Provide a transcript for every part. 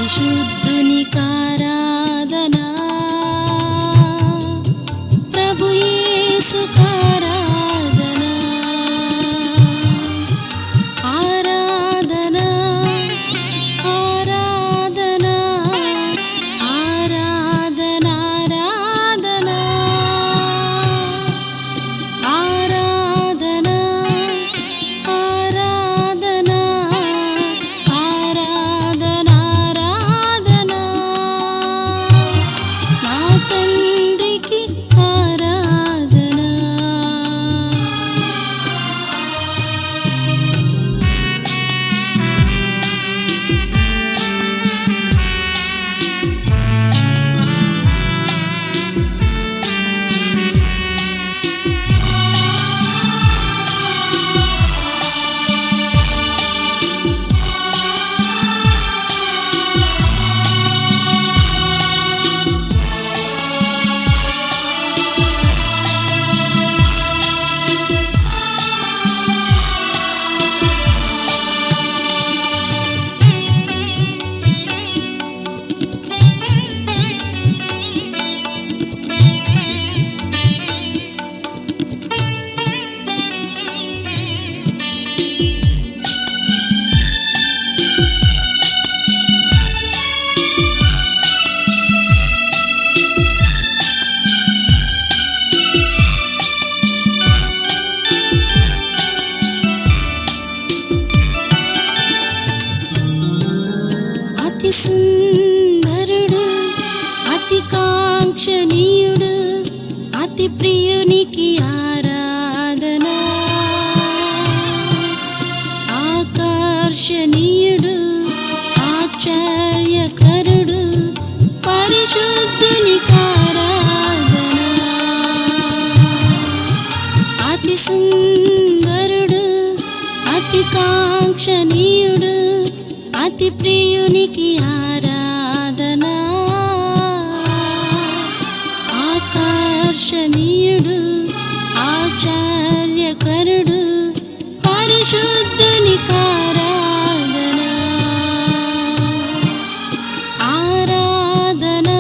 పరిశుద్ధునికారాధనా, ప్రభు యేసుకారాధనా, ఆరాధనా ఆరాధనా ఆరాధనా ఆరాధనా ఆరాధనా ఆరాధనా ఆరాధనా నా తండ్రికి ఆరాధనా. అతి సుందరుడు, అతి కాంక్షణీయుడు, అతి ప్రియునికి ఆరాధనా. ఆకర్షణీయుడు, ఆశ్చర్యకరుడు, పరిశుద్ధునికి ఆరాధనా. అతి సుందరుడు, అతి కాంక్షణీయుడు, అతి ప్రియునికి ఆరాధనా. ఆకర్షణీయుడు, ఆశ్చర్యకరుడు, పరిశుద్ధునికి ఆరాధనా. ఆరాధనా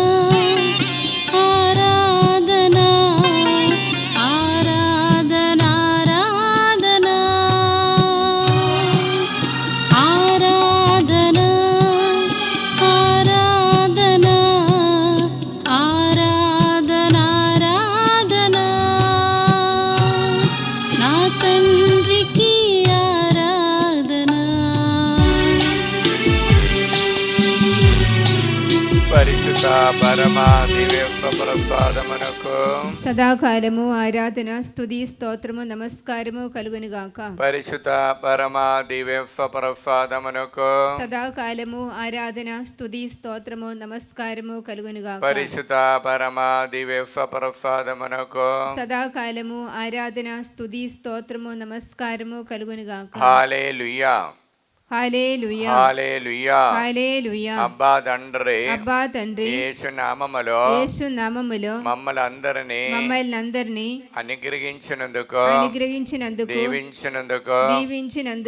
ఆరాధనా ఆరాధనా ఆరాధనా ఆరాధనా ఆరాధనా ఆరాధనా నా తండ్రికి ఆరాధనా. పరిశుద్ధ పరమా దివ్య ప్రసాదమునకు సదాకాలము ఆరాధన స్తుతి స్తోత్రము నమస్కారము కలుగునుగాక. పరిశుద్ధ పరమా దివ్య ప్రసాదమునకు సదాకాలము ఆరాధన స్తుతి స్తోత్రము నమస్కారము కలుగునుగాక. పరిశుద్ధ పరమా దివ్య ప్రసాదమునకు సదాకాలము ఆరాధన స్తుతి స్తోత్రము నమస్కారము కలుగునుగాక. హల్లెలూయా హల్లెలూయా హల్లెలూయా. హల్లెలూయా. అబ్బా తండ్రి, అబ్బా తండ్రి, యేసు నామములో యేసు నామములో మమ్మల్ని అందరినీ అనుగ్రహించినందుకు దీవించినందుకు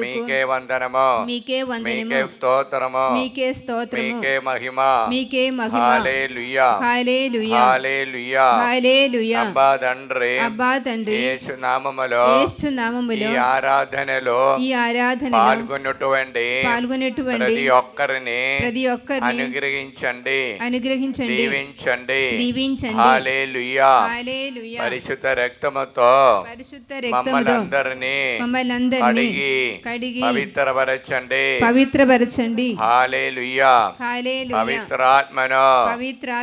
మీకే వందనము, మీకే మీకే స్తోత్రము, మీకే స్తోత్రము, మీకే మహిమ. మీకే మహిమ. హల్లెలూయా హల్లెలూయా హల్లెలూయా. హల్లెలూయా. అబ్బా తండ్రి, అబ్బా తండ్రి, యేసు నామములో యేసు నామములో ఈ ఆరాధనలో పాల్గొన్నటువంటి ప్రతి ఒక్కరిని అనుగ్రహించండి, దీవించండి. హల్లెలూయా. హల్లెలూయా. పరిశుద్ధ రక్తముతో మమ్మల్ని అందరినీ కడిగి పవిత్రపరచండి. హల్లెలూయా. హల్లెలూయా. పవిత్రాత్మను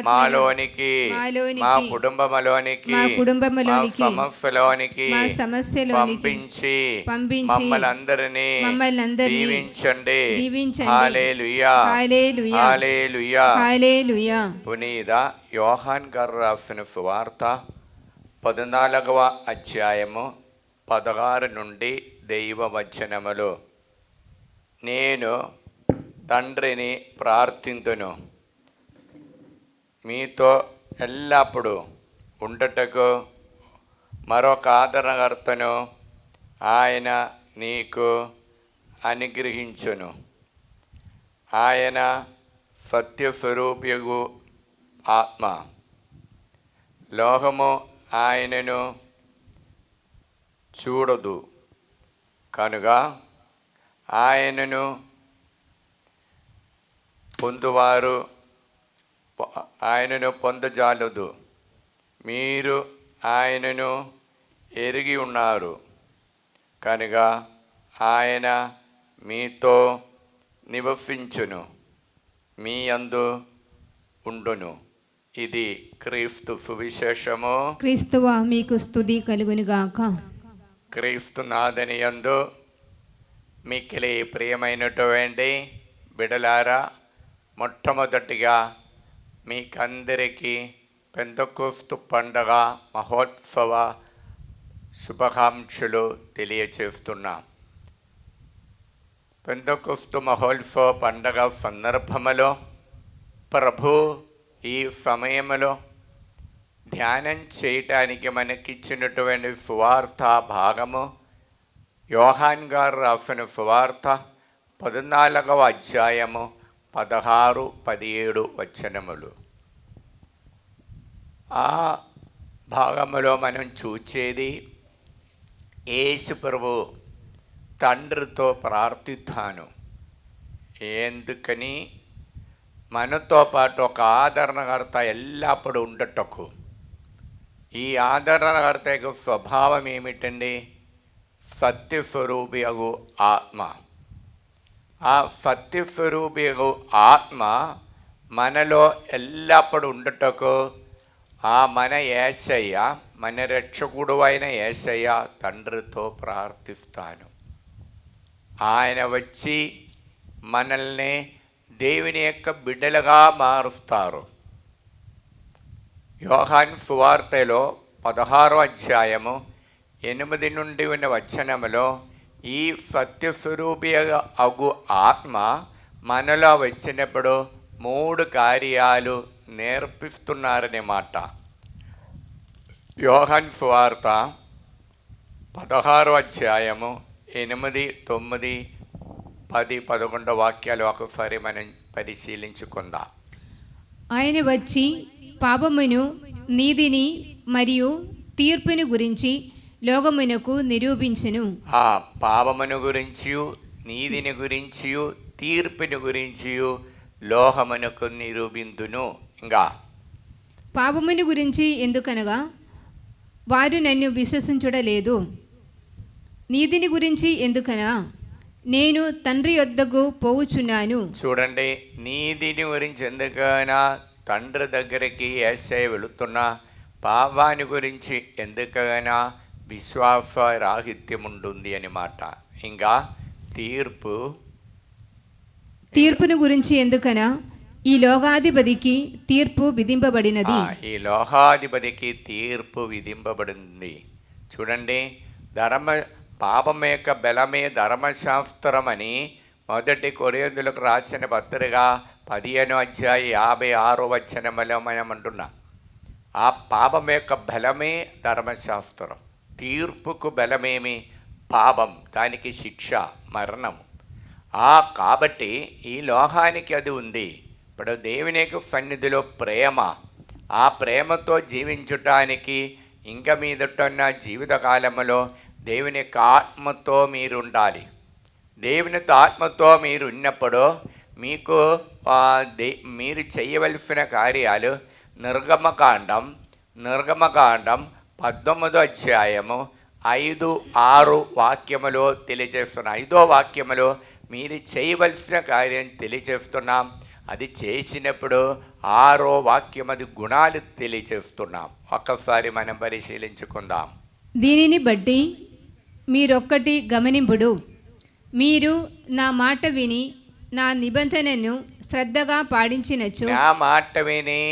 మాలోనికి, మా కుటుంబములోనికి, మా సమస్యలోనికి పంపించి మమ్మల్ని అందరినీ దీవించండి. హల్లెలూయా హల్లెలూయా. హల్లెలూయా. హల్లెలూయా. పునీత యోహాన్ గారు రాసిన సువార్త 14వ అధ్యాయము 16 నుండి దైవ వచనములు. నేను తండ్రిని ప్రార్థింతును, మీతో ఎల్లప్పుడూ ఉండుటకు మరొక ఆదరణకర్తను ఆయన నీకు అనుగ్రహించును. ఆయన సత్యస్వరూపియగు ఆత్మ. లోకము ఆయనను చూడదు కనుక ఆయనను పొందువారు ఆయనను పొందజాలదు. మీరు ఆయనను ఎరిగి ఉన్నారు కనుక ఆయన మీతో నివసించును, మీ యందు ఉండును. ఇది క్రీస్తు సువిశేషము. క్రీస్తువా మీకు స్తుతి కలుగునుగాక. క్రీస్తు నాథని యందు మిక్కిలి ప్రియమైనటువంటి బిడలారా, మొట్టమొదటిగా మీకందరికీ పెంతెకోస్తు పండగ మహోత్సవ శుభాకాంక్షలు తెలియచేస్తున్నా. పెంతెకోస్తు మహోత్సవ పండగ సందర్భంలో ప్రభు ఈ సమయంలో ధ్యానం చేయటానికి మనకిచ్చినటువంటి సువార్త భాగము యోహాన్ గారు రాసిన సువార్త 14వ అధ్యాయము 16, 17 వచనములు. ఆ భాగములో మనం చూచేది యేసు ప్రభు తండ్రితో ప్రార్థిస్తాను. ఎందుకని? మనతో పాటు ఒక ఆదరణకర్త ఎల్లప్పుడూ ఉండటకు. ఈ ఆదరణకర్త యొక్క స్వభావం ఏమిటండి? సత్యస్వరూపియగు ఆత్మ. ఆ సత్యస్వరూపియగు ఆత్మ మనలో ఎల్లప్పుడూ ఉండటకు ఆ మన యేసయ్య, మన రక్షకుడు అయిన యేసయ్య తండ్రితో ప్రార్థిస్తాను. ఆయన వచ్చి మనల్ని దేవుని యొక్క బిడ్డలుగా మారుస్తారు. యోహాను సువార్తలో 16వ అధ్యాయము 8 నుండి ఉన్న వచనములో ఈ సత్యస్వరూపి అగు ఆత్మ మనలో వచ్చినప్పుడు 3 కార్యాలు నేర్పిస్తున్నారనే మాట. యోహాను సువార్త 16వ అధ్యాయము 8, 9, 10, 11 వాక్యాలు ఒకసారి మనం పరిశీలించుకుందాం. ఆయన వచ్చి పాపమును, నీతిని మరియు తీర్పును గురించి లోకమునకు నిరూపించెను. ఆ పాపమును గురించి, నీతిని గురించి, తీర్పుని గురించి లోకమునకు నిరూపించును. ఇంకా పాపమును గురించి ఎందుకనగా వారు నన్ను విశ్వసించుటలేదు. నీతిని గురించి ఎందుకనగా నేను తండ్రి యొద్దకు పోవుచున్నాను. చూడండి, నీతిని గురించి ఎందుకైనా తండ్రి దగ్గరికి యేసయ్య వెళుతున్నా, పాపాన్ని గురించి ఎందుకైనా విశ్వాస రాహిత్యం ఉంటుంది అని మాట. ఇంకా తీర్పును గురించి ఎందుకనా ఈ లోకాధిపతికి తీర్పు విధింపబడినది. ఈ లోకాధిపతికి తీర్పు విధింపబడింది. చూడండి, పాపం యొక్క బలమే ధర్మశాస్త్రం అని 1 కొరింథీయులకు రాసిన పత్రిక 15వ అధ్యాయం 56వ వచనములో మనం అంటున్నాం. ఆ పాపం యొక్క బలమే ధర్మశాస్త్రం. తీర్పుకు బలమేమి? పాపం, దానికి శిక్ష మరణం. కాబట్టి ఈ లోకానికి అది ఉంది. ఇప్పుడు దేవుని యొక్క సన్నిధిలో ప్రేమ, ఆ ప్రేమతో జీవించటానికి ఇంకా మీదటున్న జీవితకాలంలో దేవుని యొక్క ఆత్మతో మీరు ఉండాలి. దేవుని ఆత్మతో మీరు ఉన్నప్పుడు మీకు మీరు చేయవలసిన కార్యాలు నిర్గమకాండం 19వ అధ్యాయము 5, 6 వాక్యములో తెలియజేస్తున్నాం. 5వ వాక్యములో మీరు చేయవలసిన కార్యం తెలియజేస్తున్నాం. అది చేసినప్పుడు 6వ వాక్యం అది గుణాలు తెలియజేస్తున్నాం. ఒక్కసారి మనం పరిశీలించుకుందాం. దీనిని బట్టి మీరొక్కటి గమనింపుడు, మీరు నా మాట విని నా నిబంధనను శ్రద్ధగా పాటించినచో, నా మాట విని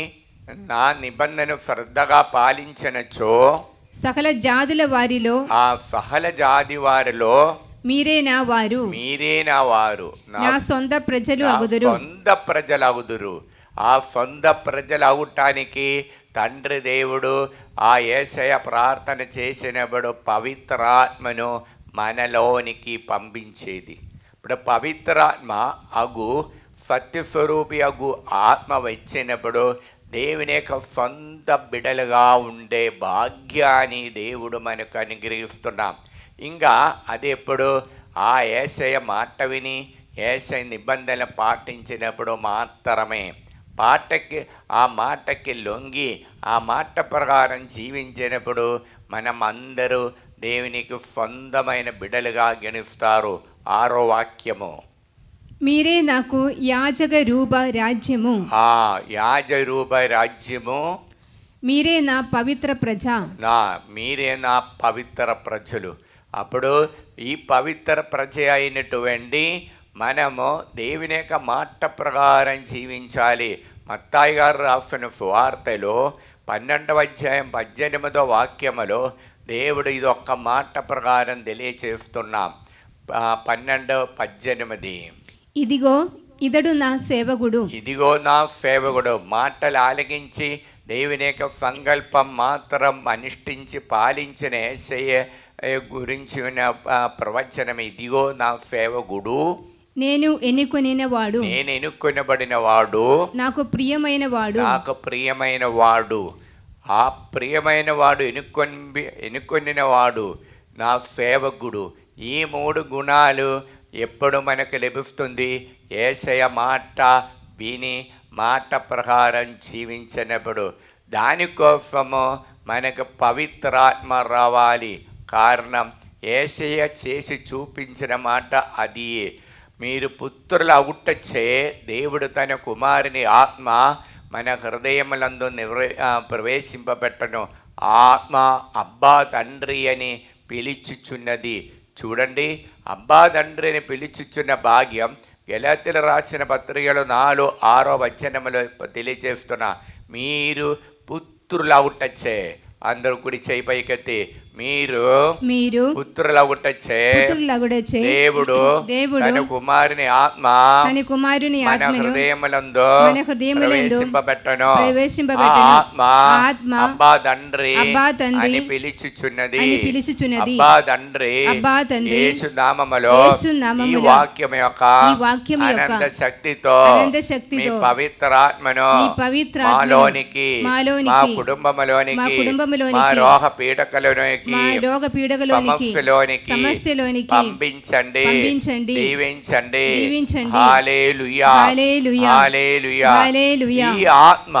నా నిబంధన శ్రద్ధగా పాలించినచో, సకల జాతుల వారిలో ఆ సకల జాతి వారిలో మీరే నా వారు నా సొంత ప్రజలు అగుదురు. ఆ సొంత ప్రజలు అవటానికి తండ్రి దేవుడు ఆ యేసయ్య ప్రార్థన చేసినప్పుడు పవిత్రాత్మను మనలోనికి పంపించేది. ఇప్పుడు పవిత్రాత్మ అగు సత్యస్వరూపియగు ఆత్మ వచ్చినప్పుడు దేవుని యొక్క సొంత బిడలుగా ఉండే భాగ్యాన్ని దేవుడు మనకు అనుగ్రహిస్తున్నాం. ఇంకా అది ఎప్పుడు ఆ యేసయ్య మాట విని యేసయ్య నిబంధనలు పాటించినప్పుడు మాత్రమే. ఆ మాటకి లొంగి ఆ మాట ప్రకారం జీవించినప్పుడు మనం అందరూ దేవునికి సొంతమైన బిడలుగా గణిస్తారు. 6వ వాక్యము, మీరే నాకు యాజక రూప రాజ్యము. యాజరూప రాజ్యము, మీరే నా పవిత్ర ప్రజ. మీరే నా పవిత్ర ప్రజలు. అప్పుడు ఈ పవిత్ర ప్రజ అయినటువంటి మనము దేవుని యొక్క మాట ప్రకారం జీవించాలి. మత్తాయి గారు రాసిన సువార్తలో 12వ అధ్యాయం 18వ వాక్యములో దేవుడు ఇది ఒక్క మాట ప్రకారం తెలియచేస్తున్నాం. 12:18, ఇదిగో ఇతడు నా సేవకుడు. ఇదిగో నా సేవకుడు. మాటలు ఆలకించి దేవుని యొక్క సంకల్పం మాత్రం అనుష్ఠించి పాలించిన యేసయ్య గురించి ఉన్న ప్రవచనం. ఇదిగో నా సేవకుడు, నేను ఎన్నుకొనినవాడు, నేను ఎన్నుకొనబడిన వాడు, నాకు ప్రియమైన వాడు, నాకు ప్రియమైన వాడు. ఆ ప్రియమైన వాడు, ఎన్నుకొనిన వాడు, నా సేవకుడు. ఈ 3 గుణాలు ఎప్పుడు మనకు లభిస్తుంది? యేసయ్య మాట విని మాట ప్రకారం జీవించినప్పుడు. దానికోసము మనకు పవిత్రాత్మ రావాలి. కారణం యేసయ్య చేసి చూపించిన మాట అది. మీరు పుత్రుల అవుటచ్చే దేవుడు తన కుమారుని ఆత్మ మన హృదయములందు ప్రవేశింపబెట్టను. ఆత్మ అబ్బా తండ్రి అని పిలుచుచున్నది. చూడండి, అబ్బా తండ్రి అని పిలుచుచున్న భాగ్యం గలాతీయులు రాసిన పత్రికలో 4:6 వచనములో తెలియజేస్తున్నా. మీరు పుత్రులవుటచ్చే, అందరూ కుడి చేయి పైకెత్తి, మీరు పుత్రులవుటచ్చే దేవుడు తన కుమారుని ఆత్మ మన హృదయములందు ప్రవేశింపబెట్టను. ఆత్మ అబ్బా తండ్రి అని పిలుచుచున్నది. అబ్బా తండ్రి యేసు నామములో ఈ వాక్యం యొక్క అనంత శక్తితో మీ పవిత్రాత్మను మాలోనికి, మా కుటుంబములోనికి, మా రోగ పీడకలోనికి, సమస్యలోనికి పంపించండి, దీవించండి. హల్లెలూయా, హల్లెలూయా. ఈ ఆత్మ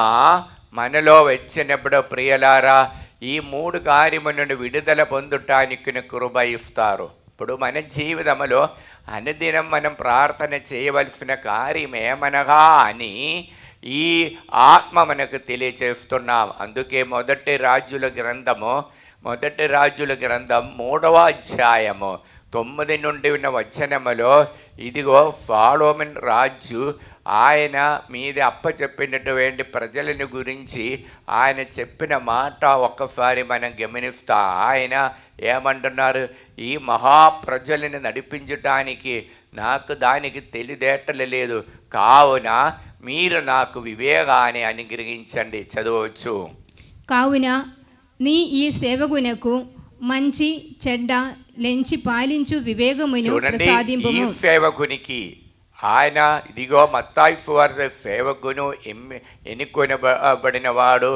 మనలో వచ్చినప్పుడు ప్రియలారా, ఈ 3 కార్యము నుండి విడుదల పొందుటానికి కృప ఇస్తారు. ఇప్పుడు మన జీవితంలో అనుదినం మనం ప్రార్థన చేయవలసిన కార్యం ఏమనగా అని ఈ ఆత్మ మనకు తెలియచేస్తున్నాం. అందుకే మొదటి రాజుల గ్రంథం 3వ అధ్యాయము 9 నుండి ఉన్న వచనములో, ఇదిగో సొలొమోను రాజు ఆయన మీద అప్పచెప్పినటువంటి ప్రజలను గురించి ఆయన చెప్పిన మాట ఒక్కసారి మనం గమనిస్తా. ఆయన ఏమంటున్నారు? ఈ మహాప్రజలను నడిపించటానికి నాకు దానికి తెలిదేటలు లేదు, కావున మీరు నాకు వివేకాన్ని అనుగ్రహించండి. చదవచ్చు. కావున నీ ఈ సేవకునకు మంచి చెడ్డ లెంచి పాలించు వివేకమును ప్రసాదింపుము. ఈ సేవకునికి ఆయన, ఇదిగో మత్తాయి సువార్త సేవకును ఎన్నుకొనబడిన వాడు,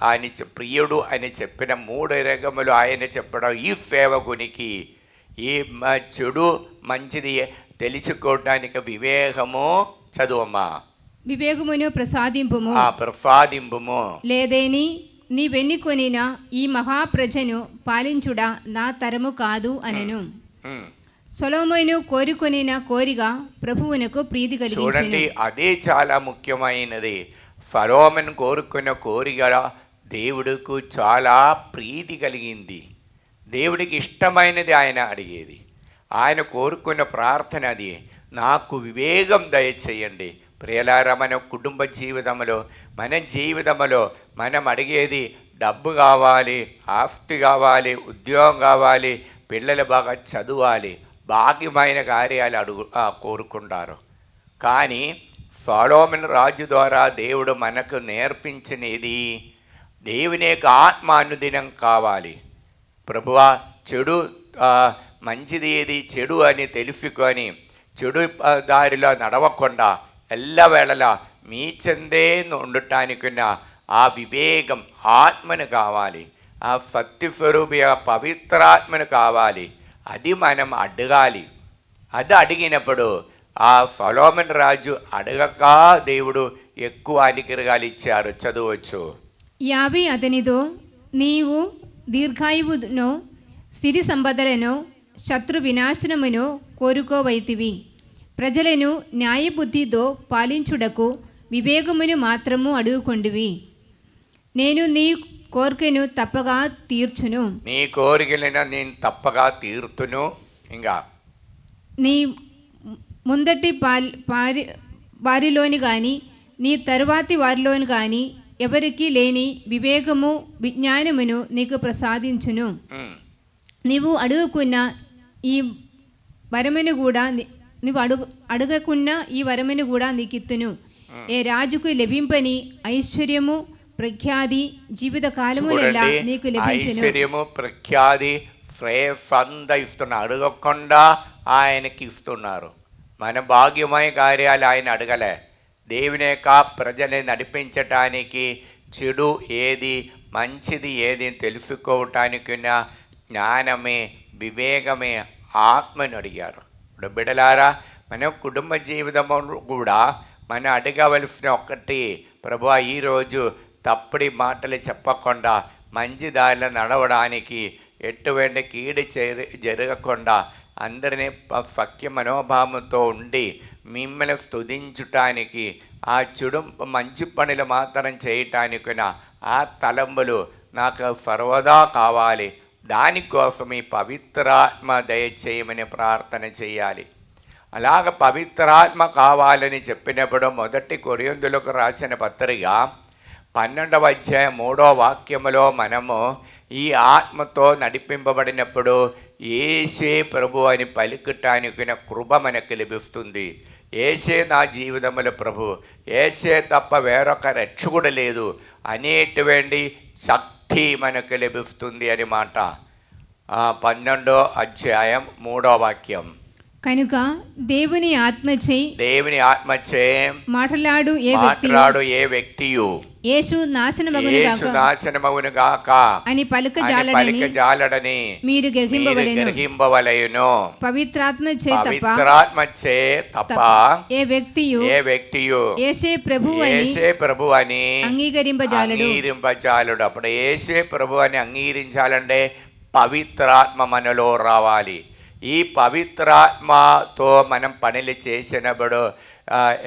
ఆయన ప్రియుడు అని చెప్పిన 3 రకములు ఆయన చెప్పడం. ఈ సేవకునికి ఈ చెడు మంచిది తెలుసుకోవడానికి వివేకము, చదువమ్మా, వివేకమును ప్రసాదింపుము. ప్రసాదింపుము. లేదేని నీవెన్నుకొనిన ఈ మహాప్రజను పాలించుడా నా తరము కాదు అనెను. సొలొమోను కోరుకొనిన కోరిక ప్రభువునకు ప్రీతి కలిగించెను. చూడండి, అదే చాలా ముఖ్యమైనది. సొలొమోను కోరుకున్న కోరిక దేవుడికి చాలా ప్రీతి కలిగింది. దేవుడికి ఇష్టమైనది ఆయన అడిగేది. ఆయన కోరుకున్న ప్రార్థన అది, నాకు వివేకం దయచేయండి. ప్రియలారా, మన కుటుంబ జీవితంలో, మన జీవితంలో మనం అడిగేది డబ్బు కావాలి, ఆస్తి కావాలి, ఉద్యోగం కావాలి, పిల్లలు బాగా చదవాలి, భాగ్యమైన కార్యాలు కోరుకుంటారు. కానీ సొలొమోను రాజు ద్వారా దేవుడు మనకు నేర్పించినది, దేవుని యొక్క ఆత్మ అనుదినం కావాలి. ప్రభువా, చెడు మంచిది ఏది, చెడు అని తెలుసుకొని చెడు దారిలో నడవకుండా ఎల్లవేళలా మీ చెందే ఉండటానికున్న ఆ వివేకం ఆత్మను కావాలి, ఆ సత్యస్వరూపి ఆ పవిత్రాత్మను కావాలి. అది మనం అడగాలి. అది అడిగినప్పుడు ఆ సొలొమోను రాజు అడగక దేవుడు ఎక్కువ అనుగ్రహాలు ఇచ్చారు. చదవచ్చు. యాభై అతనితో, నీవు దీర్ఘాయువును సిరి సంపదలను శత్రు వినాశనమును కోరుకోవైతివి. ప్రజలను న్యాయబుద్ధితో పాలించుటకు వివేకమును మాత్రము అడుగుకొండివి. నేను నీ కోరికను తప్పగా తీర్చును. నీ కోరికలను నేను తప్పగా తీర్చును. ఇంకా నీ ముందటి వారిలోని కానీ నీ తరువాతి వారిలోని కానీ ఎవరికి లేని వివేకము విజ్ఞానమును నీకు ప్రసాదించును. నీవు అడుగుకున్న ఈ వరమును కూడా నువ్వు అడగకున్న ఈ వరమును కూడా నీకు ఇత్తును. ఏ రాజుకు లభింపని ఐశ్వర్యము ప్రఖ్యాతి జీవిత కాలమునెల్లా నీకు లభించును. ఐశ్వర్యము ప్రఖ్యాతి శ్రేయస్సంతా ఇస్తున్నారు. అడగకుండా ఆయనకి ఇస్తున్నారు. మన భాగ్యమయ కార్యాలు ఆయన అడగలే. దేవుని యొక్క ప్రజల్ని నడిపించటానికి చెడు ఏది మంచిది ఏది తెలుసుకోవటానికి జ్ఞానమే వివేకమే ఆత్మను అడిగారు. ఇప్పుడు బిడలారా, మన కుటుంబ జీవితము కూడా మనం అడగవలసిన ఒక్కటి, ప్రభువా ఈరోజు తప్పుడు మాటలు చెప్పకుండా మంచి దారిలో నడవడానికి, ఎటువంటి కీడు జరగకుండా అందరినీ సఖ్య మనోభావంతో ఉండి మిమ్మల్ని స్తుతించటానికి, ఆ చెడు మంచి పనులు మాత్రం చేయటానికి ఆ తలంబులు నాకు సర్వదా కావాలి. దానికోసం ఈ పవిత్రాత్మ దయచేయమని ప్రార్థన చేయాలి. అలాగ పవిత్రాత్మ కావాలని చెప్పినప్పుడు మొదటి కొరింథీయులకు రాసిన పత్రిక 12వ అధ్యాయం 3వ వాక్యములో మనము ఈ ఆత్మతో నడిపింపబడినప్పుడు యేసే ప్రభు అని పలుకటానికి కృప మనకు లభిస్తుంది. యేసే నా జీవితంలో ప్రభు, యేసే తప్ప వేరొక రక్షకుడు లేదు అనేటువంటి శక్తి మనకు లభిస్తుంది అని మాట. 12వ అధ్యాయం 3వ వాక్యం. కనుక దేవుని ఆత్మచే మాట్లాడు ఏ వ్యక్తియు యేసు నాశనమగును గాక అని పలుకజాలడని మీరు గ్రహింపవలెను. పవిత్రాత్మచే తప్ప ఏ వ్యక్తియు యేసే ప్రభు అని అంగీకరింపజాలడు. అప్పుడు యేసే ప్రభు అని అంగీకరించాలంటే పవిత్రాత్మ మనలో రావాలి. ఈ పవిత్రాత్మతో మనం పనులు చేసినప్పుడు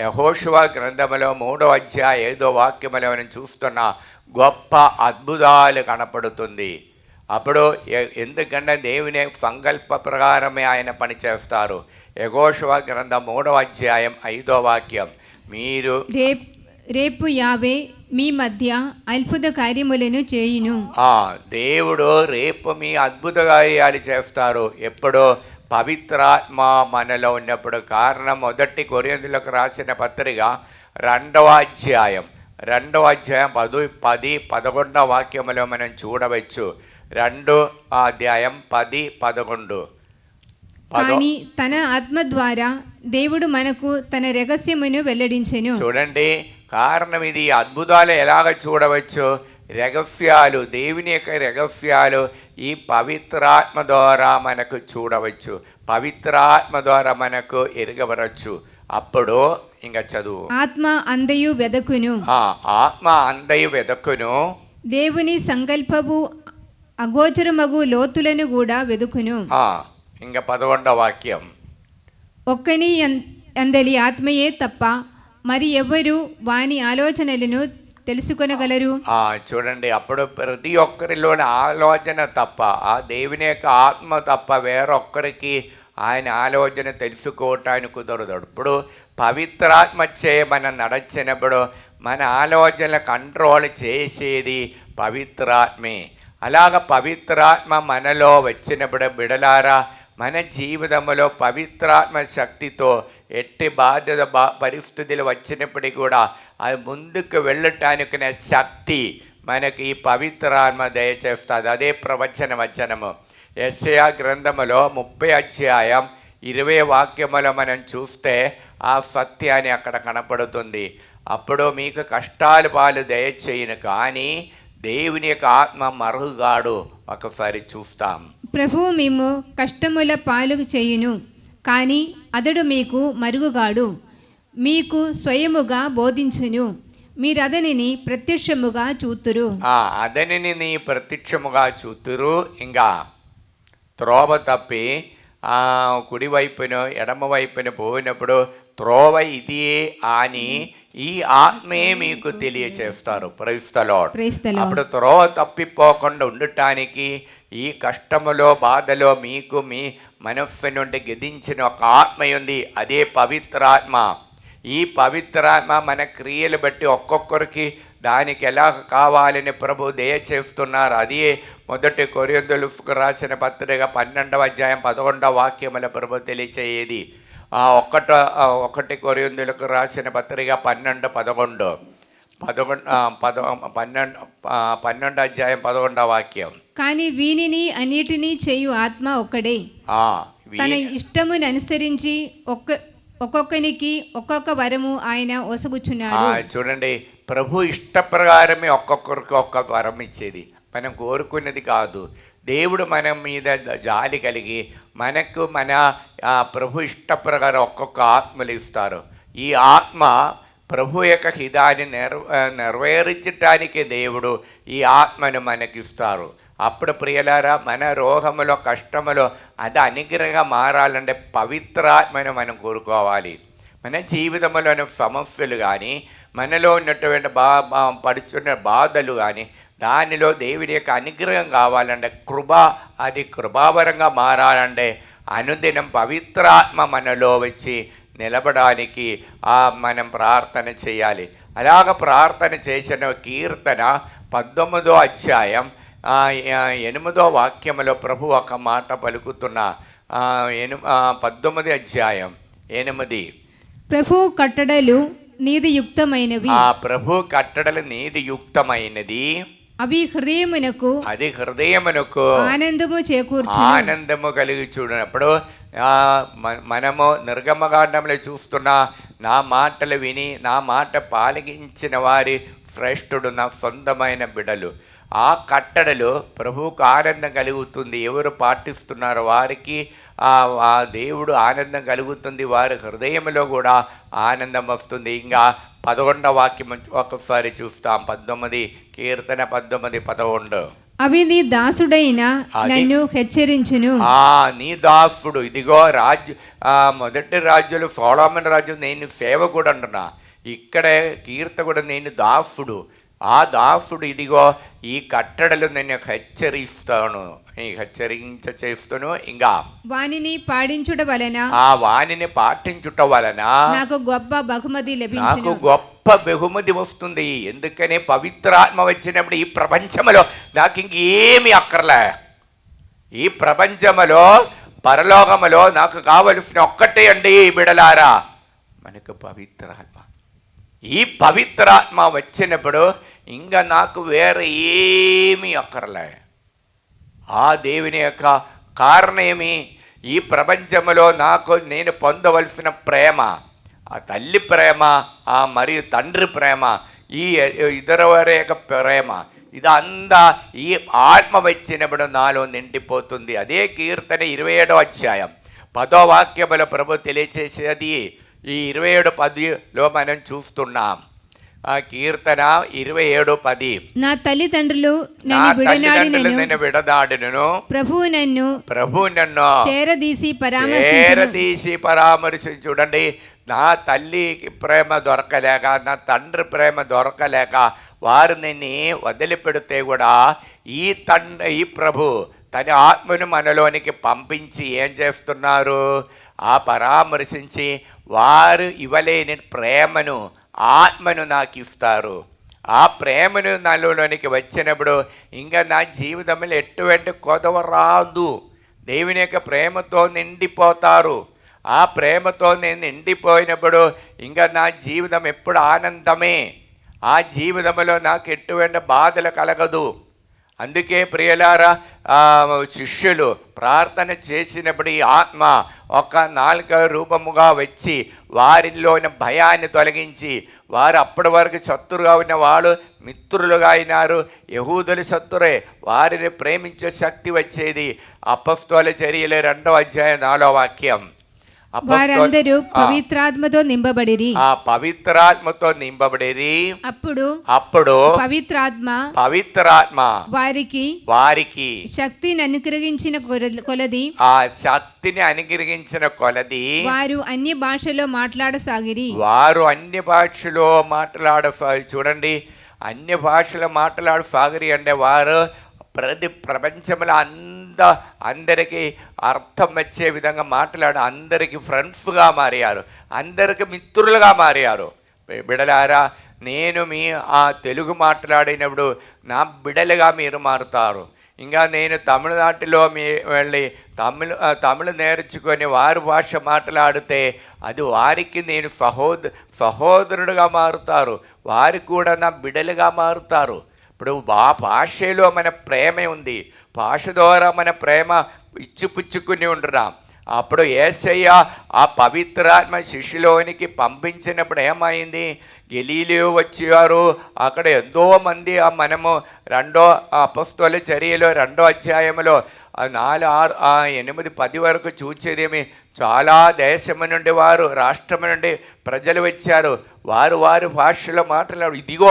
యెహోషువ గ్రంథములో 3వ అధ్యాయం 5వ వాక్యములో మనం చూస్తున్న గొప్ప అద్భుతాలు కనపడుతుంది. అప్పుడు ఎందుకంటే దేవుని సంకల్ప ప్రకారమే ఆయన పని చేస్తారు. యెహోషువ గ్రంథం 3వ అధ్యాయం 5వ వాక్యం. మీరు రేపు యావే మీ మధ్య అద్భుత కార్యములను చేయును. దేవుడు రేపు మీ అద్భుత కార్యాలు చేస్తారు. ఎప్పుడో పవిత్రాత్మ మనలో ఉన్నప్పుడు. కారణం మొదటి కొరింథీయులకు రాసిన పత్రిక 2వ అధ్యాయం 10-11 వాక్యములో మనం చూడవచ్చు. 2వ అధ్యాయం 10-11. కానీ తన ఆత్మ ద్వారా దేవుడు మనకు తన రహస్యమును వెల్లడించెను. చూడండి, కారణం ఇది. అద్భుతాలు ఎలాగ చూడవచ్చు? రహస్యాలు, దేవుని యొక్క రహస్యాలు ఈ పవిత్రాత్మ ద్వారా మనకు చూడవచ్చు, పవిత్రాత్మ ద్వారా మనకు ఎరగబడచ్చు. అప్పుడు ఇంకా చదువు. ఆత్మ అందయు వెదకును దేవుని సంకల్పము అగోచరమగు లోతులను కూడా వెదుకును. ఇంకా 11వ వాక్యం. ఒక్కని అందలి ఆత్మయే తప్ప మరి ఎవరు వాని ఆలోచనలను తెలుసుకొనగలరు. చూడండి, అప్పుడు ప్రతి ఒక్కరిలోని ఆలోచన తప్ప, ఆ దేవుని యొక్క ఆత్మ తప్ప వేరొక్కరికి ఆయన ఆలోచన తెలుసుకోవటానికి కుదరదు. ఇప్పుడు పవిత్రాత్మచే మనం నడచినప్పుడు మన ఆలోచనలు కంట్రోల్ చేసేది పవిత్రాత్మే. అలాగ పవిత్రాత్మ మనలో వచ్చినప్పుడు బిడలారా, మన జీవితంలో పవిత్రాత్మ శక్తితో ఎట్టి బాధ్యత పరిస్థితులు వచ్చినప్పటికీ కూడా అది ముందుకు వెళ్ళటానికి శక్తి మనకి ఈ పవిత్రాత్మ దయచేస్తుంది. అదే వచనము యెషయా గ్రంథములో 30వ అధ్యాయం 20వ వాక్యములో మనం చూస్తే ఆ సత్యాన్ని అక్కడ కనపడుతుంది. అప్పుడు మీకు కష్టాలు పాలు దయచేయను, కానీ దేవుని యొక్క ఆత్మ మరుగుగాడు. ఒకసారి చూస్తాం. ప్రభువు మేము కష్టముల పాలు చేయును, కానీ అతడు మీకు మరుగుగాడు. మీకు స్వయముగా బోధించును, మీరదనిని ప్రత్యక్షముగా చూతురు. అదనిని నీ ప్రత్యక్షముగా చూతురు. ఇంకా త్రోవ తప్పి కుడి వైపున ఎడమ వైపున పోయినప్పుడు త్రోవ ఇదే అని ఈ ఆత్మే మీకు తెలియచేస్తారు. Praise the lord. అప్పుడు త్రోవ తప్పిపోకుండా ఉండటానికి ఈ కష్టములో బాధలో మీకు మీ మనస్సు నుండి గదించిన ఒక ఆత్మ ఉంది, అదే పవిత్రాత్మ. ఈ పవిత్రాత్మ మన క్రియలు బట్టి ఒక్కొక్కరికి దానికి ఎలా కావాలని ప్రభు దయచేస్తున్నారు. అదే 1 కొరింథీయులకు రాసిన పత్రిక 12వ అధ్యాయం 11వ వాక్యముల ప్రభు తెలియచేయేది. 1 కొరింథీయులకు రాసిన పత్రిక 12 అధ్యాయం 11వ వాక్యం. కానీ వీనిని అన్నిటినీ చేయు ఆత్మ ఒక్కడే, తన ఇష్టమును అనుసరించి ఒక్కొక్కనికి ఒక్కొక్క వరము ఆయన ఒసగుచున్నాడు. చూడండి, ప్రభు ఇష్ట ప్రకారమే ఒక్కొక్కరికి ఒక్కొక్క వరం ఇచ్చేది, మనం కోరుకున్నది కాదు. దేవుడు మన మీద జాలి కలిగి మనకు మన ప్రభు ఇష్ట ప్రకారం ఒక్కొక్క ఆత్మలు ఇస్తారు. ఈ ఆత్మ ప్రభు యొక్క హితాన్ని నెరవేర్చటానికి దేవుడు ఈ ఆత్మను మనకిస్తారు. అప్పుడు ప్రియలారా, మన రోగములో కష్టములో అది అనుగ్రహంగా మారాలంటే పవిత్రాత్మను మనం కోరుకోవాలి. మన జీవితంలోని సమస్యలు కానీ మనలో ఉన్నటువంటి పడుచున్న బాధలు కానీ దానిలో దేవుని యొక్క అనుగ్రహం కావాలంటే అది కృపావరంగా మారాలంటే అనుదినం పవిత్రాత్మ మనలో వచ్చి నిలబడానికి మనం ప్రార్థన చేయాలి. అలాగ ప్రార్థన చేసిన కీర్తన 19వ అధ్యాయం 8వ వాక్యములో ప్రభు ఒక మాట పలుకుతున్న 19వ అధ్యాయం 8. ప్రభు కట్టడలు నీతియుక్తమైనవి. ప్రభు కట్టడలు నీతియుక్తమైనది, అవి హృదయమునకు ఆనందము చేకూర్చు. ఆనందము కలిగి చూడనప్పుడు మనము నిర్గమకాండంలో చూస్తున్న నా మాటలు విని నా మాట పాలించిన వారి శ్రేష్ఠుడు, నా సొంతమైన బిడలు. ఆ కట్టడలు ప్రభువుకు ఆనందం కలుగుతుంది. ఎవరు పాటిస్తున్నారో వారికి ఆ దేవుడు ఆనందం కలుగుతుంది, వారి హృదయంలో కూడా ఆనందం వస్తుంది. ఇంకా 11వ వాక్యం ఒకసారి చూస్తాం. 19 కీర్తన 19:11. అవి నీ దాసుడైన నన్ను హెచ్చరించును. నీ దాసుడు, ఇదిగో మొదటి రాజులు సొలొమోను రాజు నేను సేవకుడు అంటున్నా, ఇక్కడే కీర్తకుడు నేను దాసుడు. ఆ దాసుడు ఇదిగో ఈ కట్టడలు నేను హెచ్చరించేస్తాను. ఇంకా వానిని పాటించుట వలన నాకు గొప్ప బహుమతి వస్తుంది. ఎందుకని పవిత్రాత్మ వచ్చినప్పుడు ఈ ప్రపంచంలో నాకు ఇంకేమి అక్కర్లే. ఈ ప్రపంచంలో పరలోకములో నాకు కావలసిన ఒక్కటే అండి బిడలారా, మనకు పవిత్రాత్మ. ఈ పవిత్రాత్మ వచ్చినప్పుడు ఇంకా నాకు వేరే ఏమీ అక్కర్లే. ఆ దేవుని యొక్క కారణమేమి? ఈ ప్రపంచంలో నేను పొందవలసిన ప్రేమ, ఆ తల్లి ప్రేమ, మరియు తండ్రి ప్రేమ, ఈ ఇద్దరు వారి యొక్క ప్రేమ, ఇదంతా ఈ ఆత్మ వచ్చినప్పుడు నాలో నిండిపోతుంది. అదే కీర్తన 27వ అధ్యాయం 10వ వాక్యములో ప్రభు తెలియచేసేది ఈ 27:10లో మనం చూస్తున్నాం. ఆ కీర్తన 27:10. నా తల్లిదండ్రులు నన్ను విడదాడినను, ప్రభువు నన్ను చేరదీసి పరామర్శించు. చూడండి, నా తల్లి ప్రేమ దొరకలేక, నా తండ్రి ప్రేమ దొరకలేక వారు నిన్ను వదిలిపెడితే కూడా ఈ ప్రభు తన ఆత్మను మనలోనికి పంపించి ఏం చేస్తున్నారు? పరామర్శించి వారు ఇవ్వలేని ప్రేమను, ఆత్మను నాకు ఇస్తారు. ఆ ప్రేమను నాలోనికి వచ్చినప్పుడు ఇంకా నా జీవితంలో ఎటువంటి కొదవ రాదు. దేవుని యొక్క ప్రేమతో నిండిపోతారు. ఆ ప్రేమతో నేను నిండిపోయినప్పుడు ఇంకా నా జీవితం ఎప్పుడు ఆనందమే. ఆ జీవితంలో నాకు ఎటువంటి బాధలు కలగదు. అందుకే ప్రియులారా, శిష్యులు ప్రార్థన చేసినప్పుడు ఈ ఆత్మ ఒక నాలుక రూపముగా వచ్చి వారిలోని భయాన్ని తొలగించి, వారు అప్పటి వరకు శత్రుగా ఉన్న వాళ్ళు మిత్రులుగా అయినారు. యహూదులు శత్రురే, వారిని ప్రేమించే శక్తి వచ్చేది. అపొస్తలుల చర్యలు 2వ అధ్యాయం 4వ వాక్యం. వారందరూ పవిత్రాత్మతో నింపబడిరి. ఆ పవిత్రాత్మతో నింపబడిరి. అప్పుడు పవిత్రాత్మ వారికి శక్తిని అనుగ్రహించిన కొలది, ఆ శక్తిని అనుగ్రహించిన కొలది వారు అన్య భాషలో మాట్లాడసాగిరి. చూడండి, అన్య భాషలో మాట్లాడసాగిరి అంటే వారు ప్రపంచంలో అందరికీ అర్థం వచ్చే విధంగా అందరికీ ఫ్రెండ్స్గా మారారు, అందరికీ మిత్రులుగా మారారు. బిడలారా, నేను మీ ఆ తెలుగు మాట్లాడినప్పుడు నా బిడలుగా మీరు మారుతారు. ఇంకా నేను తమిళనాడులో వెళ్ళి తమిళ నేర్చుకొని వారి భాష మాట్లాడితే అది వారికి నేను సహోదరుడుగా మారుతారు, వారు కూడా నా బిడలుగా మారుతారు. ఇప్పుడు భాషలో మన ప్రేమ ఉంది, భాష ద్వారా మన ప్రేమ ఇచ్చిపుచ్చుకుని ఉంటున్నాం. అప్పుడు యేసయ్య ఆ పవిత్రాత్మ శిష్యులోనికి పంపించినప్పుడు ఏమైంది? గలీలియో వచ్చారు. అక్కడ ఎంతోమంది మనము అపొస్తలుల చర్యలో 2వ అధ్యాయంలో 4, 6, 8, 10 వరకు చూసేదేమి, చాలా దేశము నుండి వారు, రాష్ట్రము నుండి ప్రజలు వచ్చారు. వారి భాషలో మాట్లాడు. ఇదిగో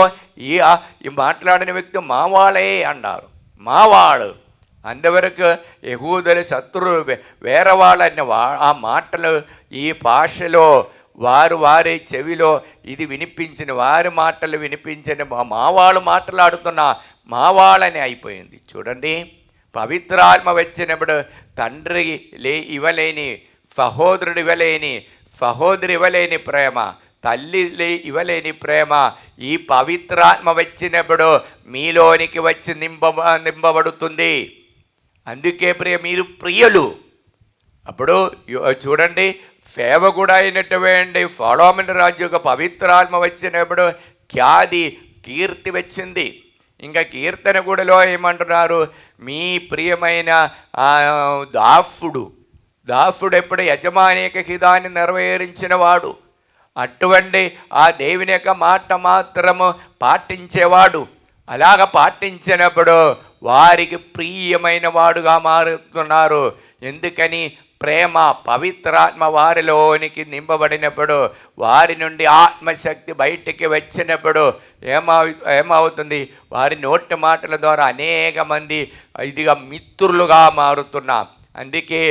ఈ మాట్లాడిన వ్యక్తి మావాళ్ళే అన్నారు. మావాళ్ళు అంతవరకు యహూదుల శత్రువులు వేరే వాళ్ళన్న ఆ మాటలు ఈ భాషలో వారి చెవిలో ఇది వినిపించిన, వారి మాటలు వినిపించిన మావాళ్ళు మాట్లాడుతున్న మావాళ్ళని అయిపోయింది. చూడండి, పవిత్రాత్మ వచ్చినప్పుడు తండ్రి ఇవ్వలేని, సహోదరుడు ఇవ్వలేని, సహోదరి ఇవ్వలేని ప్రేమ, తల్లి ఇవ్వలేని ప్రేమ ఈ పవిత్రాత్మ వచ్చినప్పుడు మీలోనికి వచ్చి నింపబడుతుంది. అందుకే మీరు ప్రియులు. అప్పుడు చూడండి, సేవకుడు అయినటువంటి సొలొమోను రాజుకు పవిత్రాత్మ వచ్చినప్పుడు కీర్తి వచ్చింది. ఇంకా కీర్తన గుడిలో ఏమంటున్నారు? మీ ప్రియమైన దాసుడు ఎప్పుడు యజమాని యొక్క హితాన్ని నెరవేరించిన వాడు, అటువంటి ఆ దేవుని యొక్క మాట మాత్రము పాటించేవాడు. అలాగ పాటించినప్పుడు వారికి ప్రియమైన వాడుగా మారుతున్నారు. ఎందుకని? ప్రేమ, పవిత్రాత్మ వారిలోనికి నింపబడినప్పుడు, వారి నుండి ఆత్మశక్తి బయటికి వచ్చినప్పుడు ఏమవుతుంది? వారి నోటి మాటల ద్వారా అనేక మంది ఇదిగా మిత్రులుగా మారుతున్నాం. అందుకే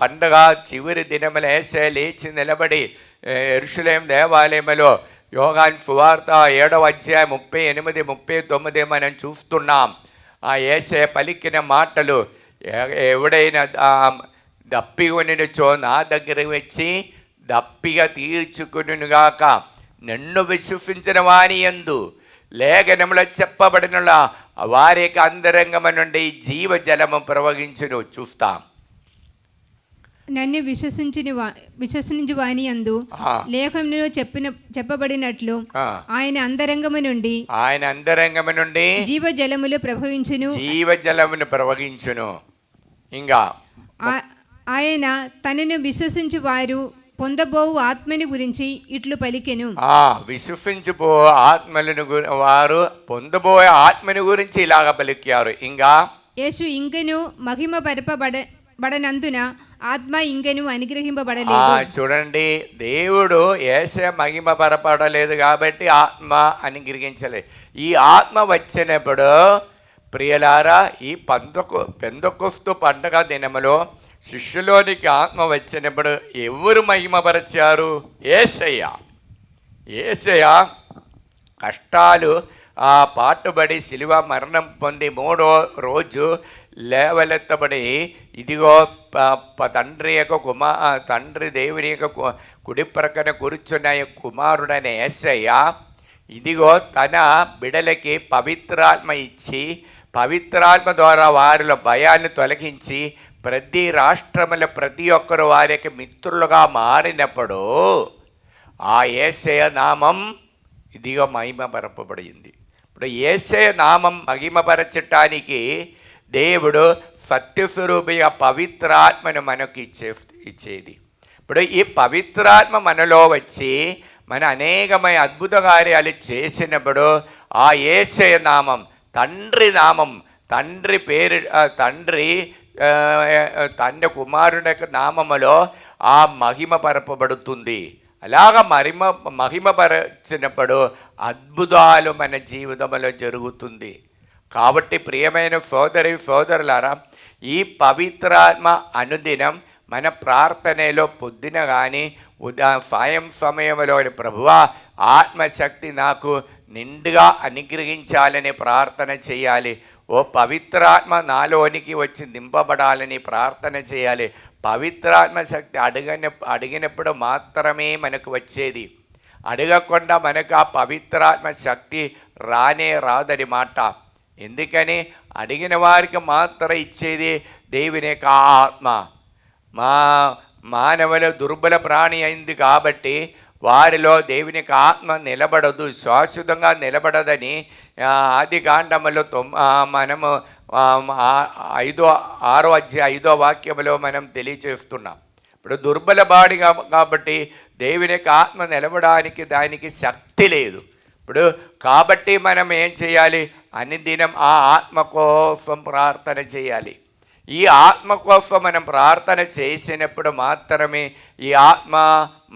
పండగ చివరి దినముల యేసయ్య లేచి నిలబడి యెరూషలేము దేవాలయంలో యోహాను సువార్త 7వ అధ్యాయం 38, 39 మనం చూస్తున్నాం. ఆ యేసయ్య పలికిన మాటలు, ఎవడైనా దప్పికొనిచో నా దగ్గర వచ్చి దప్పిగా తీర్చుకునుగాక, నన్ను విశ్వసించిన వాని యందు లేఖనములో చెప్పబడిన వారికి అంతరంగము నుండి జీవజలము ప్రవహించును. చూస్తాం. నన్ను విశ్వసించు వాని యందు లేఖనంలో చెప్పబడినట్లు ఆయన అంతరంగము నుండి జీవజలములు ప్రవహించును. ఇంకా ఆయన తనను విశ్వసించు వారు పొందబోవు ఆత్మని గురించి ఇట్లు పలికెను. విశ్వసించుబో ఆత్మలను వారు పొందబోయే ఆత్మని గురించి ఇలాగ పలికారు. ఇంకా యేసు ఇంకను మహిమ పరపబడనందున ఆత్మ ఇంకను అనుగ్రహింపబడలేదు. చూడండి, దేవుడు యేసే మహిమ పరపడలేదు కాబట్టి ఆత్మ అనుగ్రహించలేదు. ఈ ఆత్మ వచ్చినప్పుడు ప్రియలారా, ఈ పెందెకొస్తు పండగ దినములో శిష్యులోనికి ఆత్మ వచ్చినప్పుడు ఎవరు మహిమపరిచారు? యేసయ్య కష్టాలు పాటుబడి శిలువ మరణం పొంది 3వ రోజు లేవలెత్తబడి, ఇదిగో తండ్రి దేవుని యొక్క కుడి ప్రక్కన కూర్చున్న కుమారుడైన యేసయ్య ఇదిగో తన బిడలకి పవిత్రాత్మ ఇచ్చి, పవిత్రాత్మ ద్వారా వారిలో భయాన్ని తొలగించి ప్రతి రాష్ట్రముల ప్రతి ఒక్కరు వారికి మిత్రులుగా మారినప్పుడు ఆ యేసయ్య నామం ఇదిగో మహిమపరపబడింది. ఇప్పుడు ఇప్పుడు యేసయ్య నామం మహిమపరచటానికి దేవుడు సత్యస్వరూపిగా పవిత్రాత్మను మనకు ఇచ్చేది. ఇప్పుడు ఈ పవిత్రాత్మ మనలో వచ్చి మన అనేకమైన అద్భుత కార్యాలు చేసినప్పుడు ఆ యేసయ్య నామం, తండ్రి నామం, తండ్రి పేరు, తండ్రి కుమారుని యొక్క నామములో ఆ మహిమపరపబడుతుంది. అలాగ మహిమపరచినప్పుడు అద్భుతాలు మన జీవితంలో జరుగుతుంది. కాబట్టి ప్రియమైన సోదరులారా, ఈ పవిత్రాత్మ అనుదినం మన ప్రార్థనలో పొద్దున కానీ సాయం సమయంలో ప్రభువా ఆత్మశక్తి నాకు నిండుగా అనుగ్రహించాలని ప్రార్థన చేయాలి. ఓ పవిత్రాత్మ నాలోనికి వచ్చి నింపబడాలని ప్రార్థన చేయాలి. పవిత్రాత్మ శక్తి అడిగినప్పుడు మాత్రమే మనకు వచ్చేది. అడగకుండా మనకు ఆ పవిత్రాత్మ శక్తి రాదని మాట. ఎందుకని అడిగిన వారికి మాత్రం ఇచ్చేది దేవుని యొక్క ఆత్మ. మానవుల దుర్బల ప్రాణి అయింది కాబట్టి వారిలో దేవుని యొక్క ఆత్మ నిలబడదు, శాశ్వతంగా నిలబడదని ఆది కాండములో మనము 5వ వాక్యములో మనం తెలియచేస్తున్నాం. ఇప్పుడు దుర్బల బాడి కాబట్టి దేవుని యొక్క ఆత్మ నిలబడానికి దానికి శక్తి లేదు. ఇప్పుడు కాబట్టి మనం ఏం చేయాలి? అనుదినం ఆ ఆత్మ కోసం ప్రార్థన చేయాలి. ఈ ఆత్మ కోసం మనం ప్రార్థన చేసినప్పుడు మాత్రమే ఈ ఆత్మ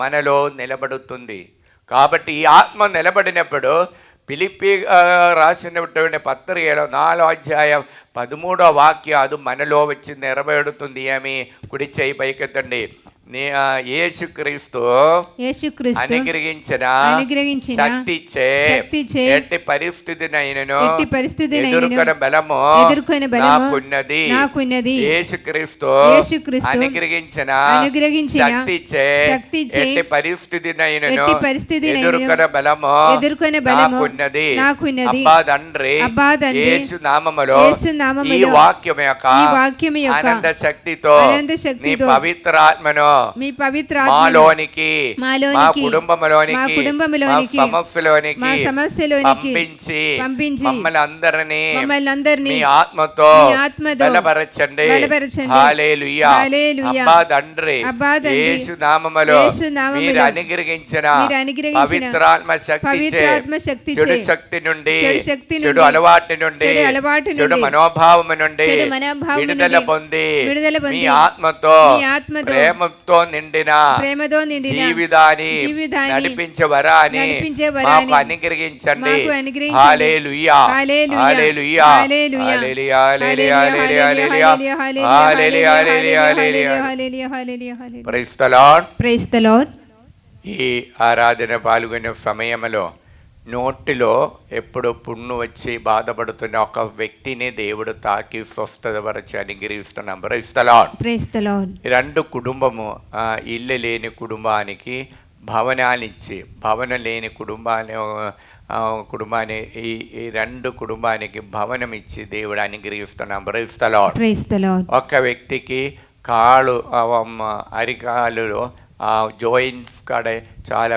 మనలో నిలబడుతుంది. కాబట్టి ఈ ఆత్మ నిలబడినప్పుడు ఫిలిప్పీ రాసినటువంటి పత్రికలో 4వ అధ్యాయం 13వ వాక్యం అది మనలో వచ్చి నెరవేరుతుంది. ఏమి? కుడి చేయి పైకెత్తండి. యేసుక్రీస్తు అనుగ్రహించిన శక్తిచే ఎట్టి పరిస్థితినైనను ఎదుర్కొనే బలము నాకున్నది. యేసుక్రీస్తు అనుగ్రహించిన శక్తిచే ఎట్టి పరిస్థితినైనను ఎదుర్కొనే బలము నాకున్నది. అబ్బా తండ్రి, యేసు నామములో ఈ వాక్యం యొక్క ఆనంద శక్తితో నీ పవిత్రాత్మను మాలోనికి, మా కుటుంబంలోనికి, మా సమస్యలోనికి పంపించి మమ్మల్ని అందరినీ మీ ఆత్మతో బలపరచండి. హల్లెలూయా. అబ్బా తండ్రి, యేసు నామములో మీరు అనుగ్రహించిన పవిత్రాత్మ శక్తి చెడు శక్తి నుండి, చెడు అలవాటు నుండి, చెడు మనోభావము నుండి విడుదల పొంది మీ ఆత్మతో ప్రేమతో ప్రేమతో నిండిన జీవితాన్ని నడిపించే వరాన్ని మాకు అనుగ్రహించండి. Hallelujah. Hallelujah. Hallelujah. Hallelujah. Praise the Lord. Praise the Lord. ఈ ఆరాధన పాల్గొనే సమయంలో నోటిలో ఎప్పుడు పుండు వచ్చి బాధపడుతున్న ఒక వ్యక్తిని దేవుడు తాకి స్వస్థతపరచి అనుగ్రహిస్తున్నాం. Praise the Lord. Praise the Lord. రెండు కుటుంబము, ఇల్లు లేని కుటుంబానికి భవనాలిచ్చి, భవనం లేని కుటుంబాన్ని ఈ రెండు కుటుంబానికి భవనం ఇచ్చి దేవుడు అనుగ్రహిస్తున్నాం. Praise the Lord. Praise the Lord. ఒక వ్యక్తికి కాళ్ళు, అరికాలులో జాయింట్స్ కాడ చాలా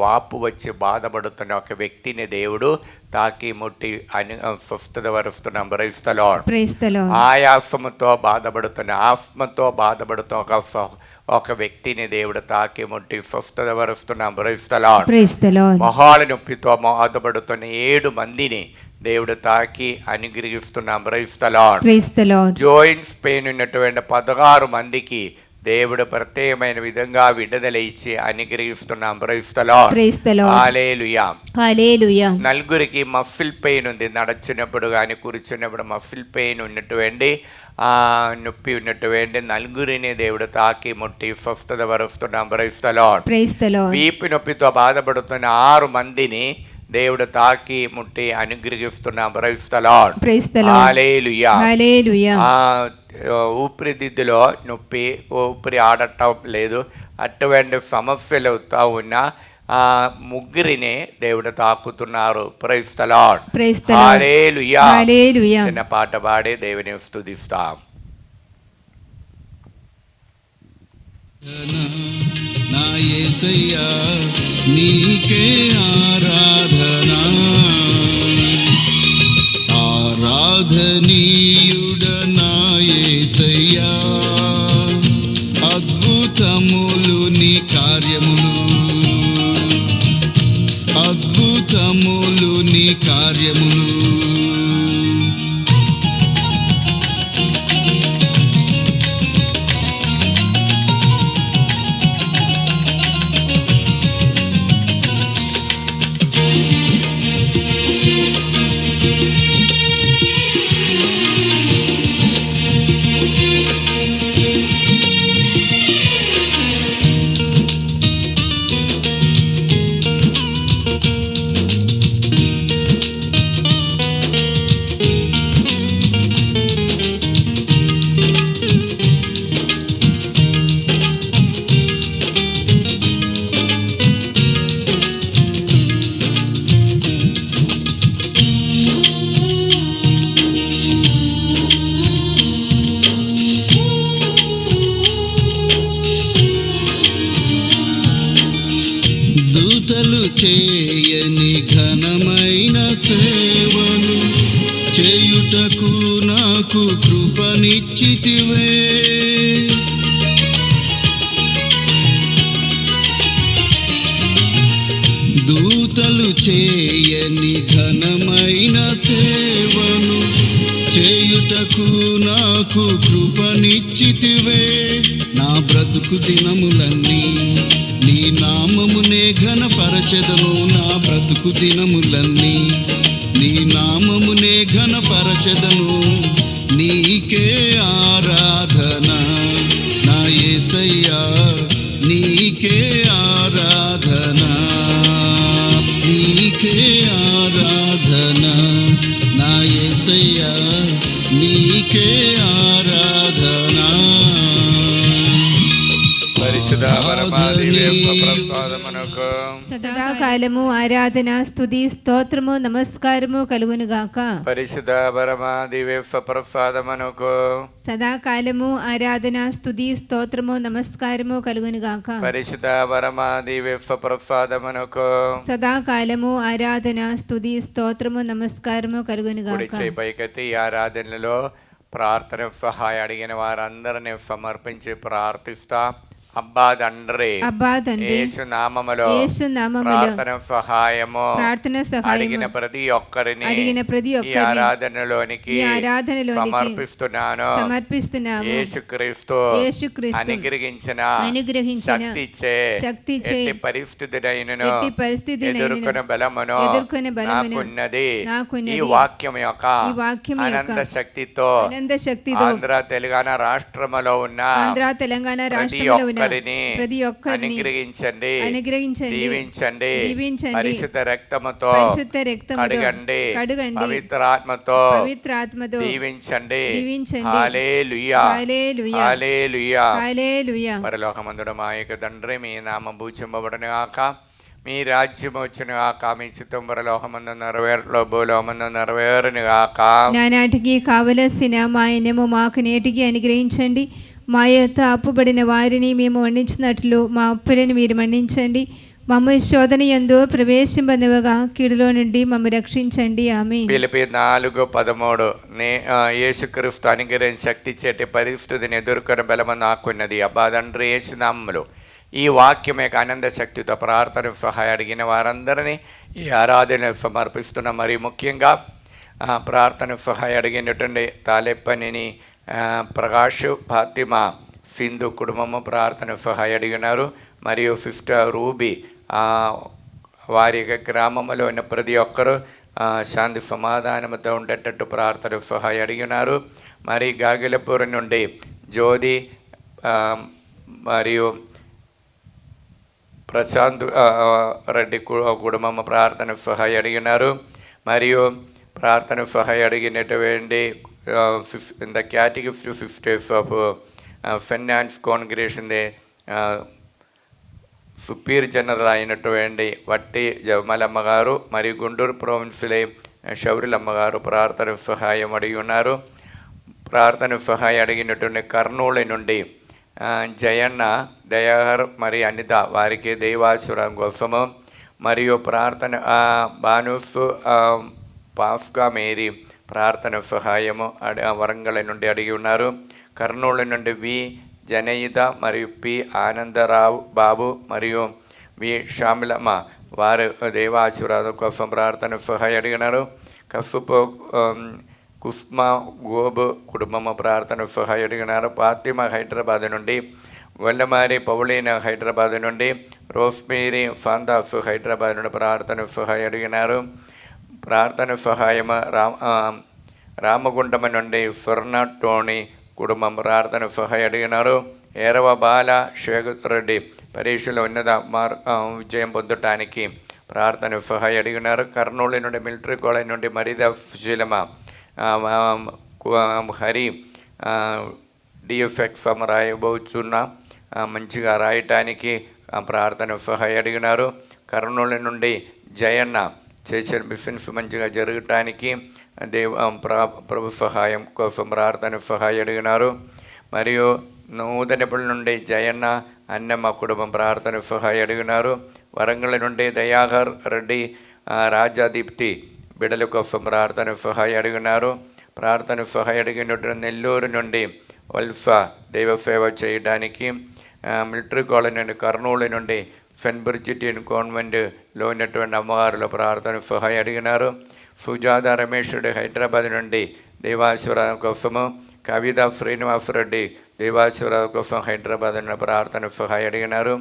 వాపు వచ్చి బాధపడుతున్న ఒక వ్యక్తిని దేవుడు తాకి ముట్టి స్వస్థత వరుస్తున్నాం. Praise the Lord. ఆయాసముతో బాధపడుతున్న, ఆస్మతో బాధపడుతున్న ఒక వ్యక్తిని దేవుడు తాకి ముట్టి స్వస్థత వరుస్తున్నాం. Praise the Lord. మొహాల నొప్పితో బాధపడుతున్న 7 మందిని దేవుడు తాకి అనుగ్రహిస్తున్నాం. Praise the Lord. Joints pain ఉన్నటువంటి 16 మందికి దేవుడు ప్రత్యేకమైన విధంగా విడుదల ఇచ్చి అనుగ్రహిస్తున్నాం. Praise the Lord. Hallelujah. Hallelujah. నలుగురికి మఫిల్ పెయిన్ ఉంది, నడచినప్పుడు కానీ కూర్చున్నప్పుడు మఫిల్ పెయిన్ ఉన్నటువంటి నొప్పి ఉన్నటువంటి నలుగురిని దేవుడు తాకి ముట్టి స్వస్థత వరుస్తున్నాం. Praise the lord. వీపు నొప్పితో బాధపడుతున్న 6 మందిని దేవుడు తాకి ముట్టి అనుగ్రహిస్తున్నాం. Praise the Lord. Hallelujah. Hallelujah. ఊపిరితిత్తులో నొప్పి, ఊపిరి ఆడటం లేదు, అటువంటి సమస్యలు అవుతా ఉన్న 3 దేవుడు తాకుతున్నారు. Praise the Lord. హల్లెలూయా. చిన్న పాట పాడి దేవుని స్తుతిస్తాం. నా యేసయ్యా నీకే ఆరాధన, కార్యములు. దూతలు చేయని ఘనమైన సేవను చేయుటకు నాకు కృపనిచ్చితివే. దూతలు చేయని ఘనమైన సేవను చేయుటకు నాకు కృపనిచ్చితివే. నా బ్రతుకు దినములన్నీ నీ నామమునే ఘనపరచెదను. నా బ్రతుకు దినములన్నీ నీ నామమునే ఘనపరచెదను. నీకే ఆరాధన నా యేసయ్యా, నీకే ఆరాధన, నీకే ఆరాధన నా యేసయ్యా, నీకే ఆరాధన. పరిశుద్ధ పరమాదివ్య ప్రసాదమునకు సదాకాలము ఆరాధన స్తుతి స్తోత్రము నమస్కారము కలుగునుగాక. పరిశుద్ధ పరమాదివ్య ప్రసాదమునకు సదాకాలము ఆరాధన స్తుతి స్తోత్రము నమస్కారము కలుగునుగాక. పరిశుద్ధ పరమాదివ్య ప్రసాదమునకు సదాకాలము ఆరాధన స్తుతి స్తోత్రము నమస్కారము కలుగునుగాక. కుడి చేయి పైకెత్తి ఈ ఆరాధనలో ప్రార్థన సహాయం అడిగిన వారందరినీ సమర్పించి ప్రార్థిస్తా. అబ్బా తండ్రి, యేసు నామములో ప్రార్థన సహాయము అడిగిన ప్రతి ఒక్కరిని ఈ ఆరాధనలోనికి సమర్పిస్తున్నాను. యేసుక్రీస్తు అనుగ్రహించిన శక్తిచే ఎట్టి పరిస్థితినైనను ఎదుర్కొన్న బలమును నాకున్నది. ఈ వాక్యం యొక్క అనంత శక్తితో ఆంధ్ర తెలంగాణ రాష్ట్రములో ఉన్న ప్రతి ఒక్కరిని అనుగ్రహించండి, దీవించండి. పరిశుద్ధ రక్తముతో కడగండి, పవిత్రాత్మతో దీవించండి. హల్లెలూయా, హల్లెలూయా, హల్లెలూయా. పరలోకమందుడు మా యొక్క తండ్రి, మీ నామం పూజింపబడును గాక, మీ రాజ్యం వచ్చును గాక, మీ చిత్తం పరలోకమందు నెరవేరులో భూలోకమందు నెరవేరును గాక. నానాటికి కావలసిన మా ఆయనము మాకు నేటికి అనుగ్రహించండి. మా యొక్క అప్పుబడిన వారిని మేము మన్నించినట్లు మా అప్పులను మీరు మన్నించండి. మమ్మ శోధన యందు ప్రవేశింపనివ్వగా కీడులో నుండి మమ్మ రక్షించండి. ఆమేన్. ఫిలిప్పీ 4:13 యేసుక్రీస్తు అనుగ్రహించిన శక్తి చేటి పరిస్థితిని ఎదుర్కొన్న బలము నాకున్నది. అబ్బా తండ్రి, యేసు నామములో ఈ వాక్యం యొక్క ఆనంద శక్తితో ప్రార్థన సహాయం అడిగిన వారందరినీ ఈ ఆరాధన సమర్పిస్తున్నాం. మరి ముఖ్యంగా ప్రార్థన సహాయం అడిగినటువంటి తాలెప్పని ప్రకాష్, ఫాతిమా, సింధు కుటుంబము ప్రార్థన సహాయం అడిగినారు. మరియు సిస్టర్ రూబీ, వారి యొక్క గ్రామంలో ఉన్న ప్రతి ఒక్కరూ శాంతి సమాధానంతో ఉండేటట్టు ప్రార్థన సహాయం అడిగినారు. మరి గాగిలపూర్ నుండి జ్యోతి మరియు ప్రశాంత్ రెడ్డి కుటుంబం ప్రార్థన సహాయం అడిగినారు. మరియు ప్రార్థన సహాయం అడిగినటువంటి in the category of 50 of finance congregation, the superior general అయినటువంటి వట్టి జమలమ్మ గారు మరియు గుంటూరు ప్రొవిన్స్లో షౌరిలమ్మ గారు ప్రార్థన సహాయం అడిగి ఉన్నారు. ప్రార్థన సహాయం అడిగినటువంటి కర్నూలు నుండి జయన్న, దయాహర్ మరియు అనిత, వారికి దైవాసురం కోసము. మరియు ప్రార్థన బానుస్ పాస్కా మేరీ ప్రార్థన సహాయము వరంగల్ నుండి అడిగి ఉన్నారు. కర్నూలు నుండి వి జనయిత మరియు పి ఆనందరావు బాబు మరియు వి షామిలమ్మ, వారు దైవాశీర్వాదం కోసం ప్రార్థన సహాయం అడిగినారు. కఫ్ఫు కుస్మా గోబు కుటుంబము ప్రార్థన సహాయం అడిగినారు. ఫాతిమా హైదరాబాద్ నుండి, వల్లమారి పౌలీన హైదరాబాద్ నుండి, రోస్మేరీ ఫాందాఫ్ హైదరాబాద్ నుండి ప్రార్థన సహాయం అడిగినారు. ప్రార్థన సహాయం రామగుండమ నుండి స్వర్ణ టోనీ కుటుంబం ప్రార్థన సహాయం అడిగినారు. ఏరవ బాల శేఖర్ రెడ్డి పరీక్షలో ఉన్నత విజయం పొందటానికి ప్రార్థన సహాయం అడిగినారు. కర్నూలు నుండి మిలిటరీ కాలేజ్ నుండి మరీదా శీలమ హరి డిఎఫ్ఎక్స్ రాయబోతున్న మంచిగా రాయటానికి ప్రార్థన సహాయం అడిగినారు. కర్నూలు నుండి జయన్న చేసిన బిజినెస్ మంచిగా జరగటానికి ప్రభు సహాయం కోసం ప్రార్థన సహాయం అడిగినారు. మరియు నూతనపల్లి నుండి జయన్న అన్నమ్మ కుటుంబం ప్రార్థన సహాయం అడిగినారు. వరంగల్ నుండి దయాకర్ రెడ్డి రాజాదీప్తి బిడల కోసం ప్రార్థన సహాయం అడిగినారు. ప్రార్థన సహాయం అడిగినట్టు నెల్లూరు నుండి వల్ఫా దైవ సేవ చేయడానికి, మిలిటరీ కాలేజ్ నుండి కర్నూలు నుండి సెంట్ బ్రిజిటియన్ కాన్వెంట్లో ఉన్నటువంటి అమ్మవారిలో ప్రార్థన సహాయం అడిగినారు. సుజాత రమేష్ రెడ్డి హైదరాబాద్ నుండి దైవాశీర్వాదం కోసము, కవిత శ్రీనివాసరెడ్డి దైవాశీర్వాదం కోసం హైదరాబాద్ నుండి ప్రార్థన సహాయం అడిగినారు.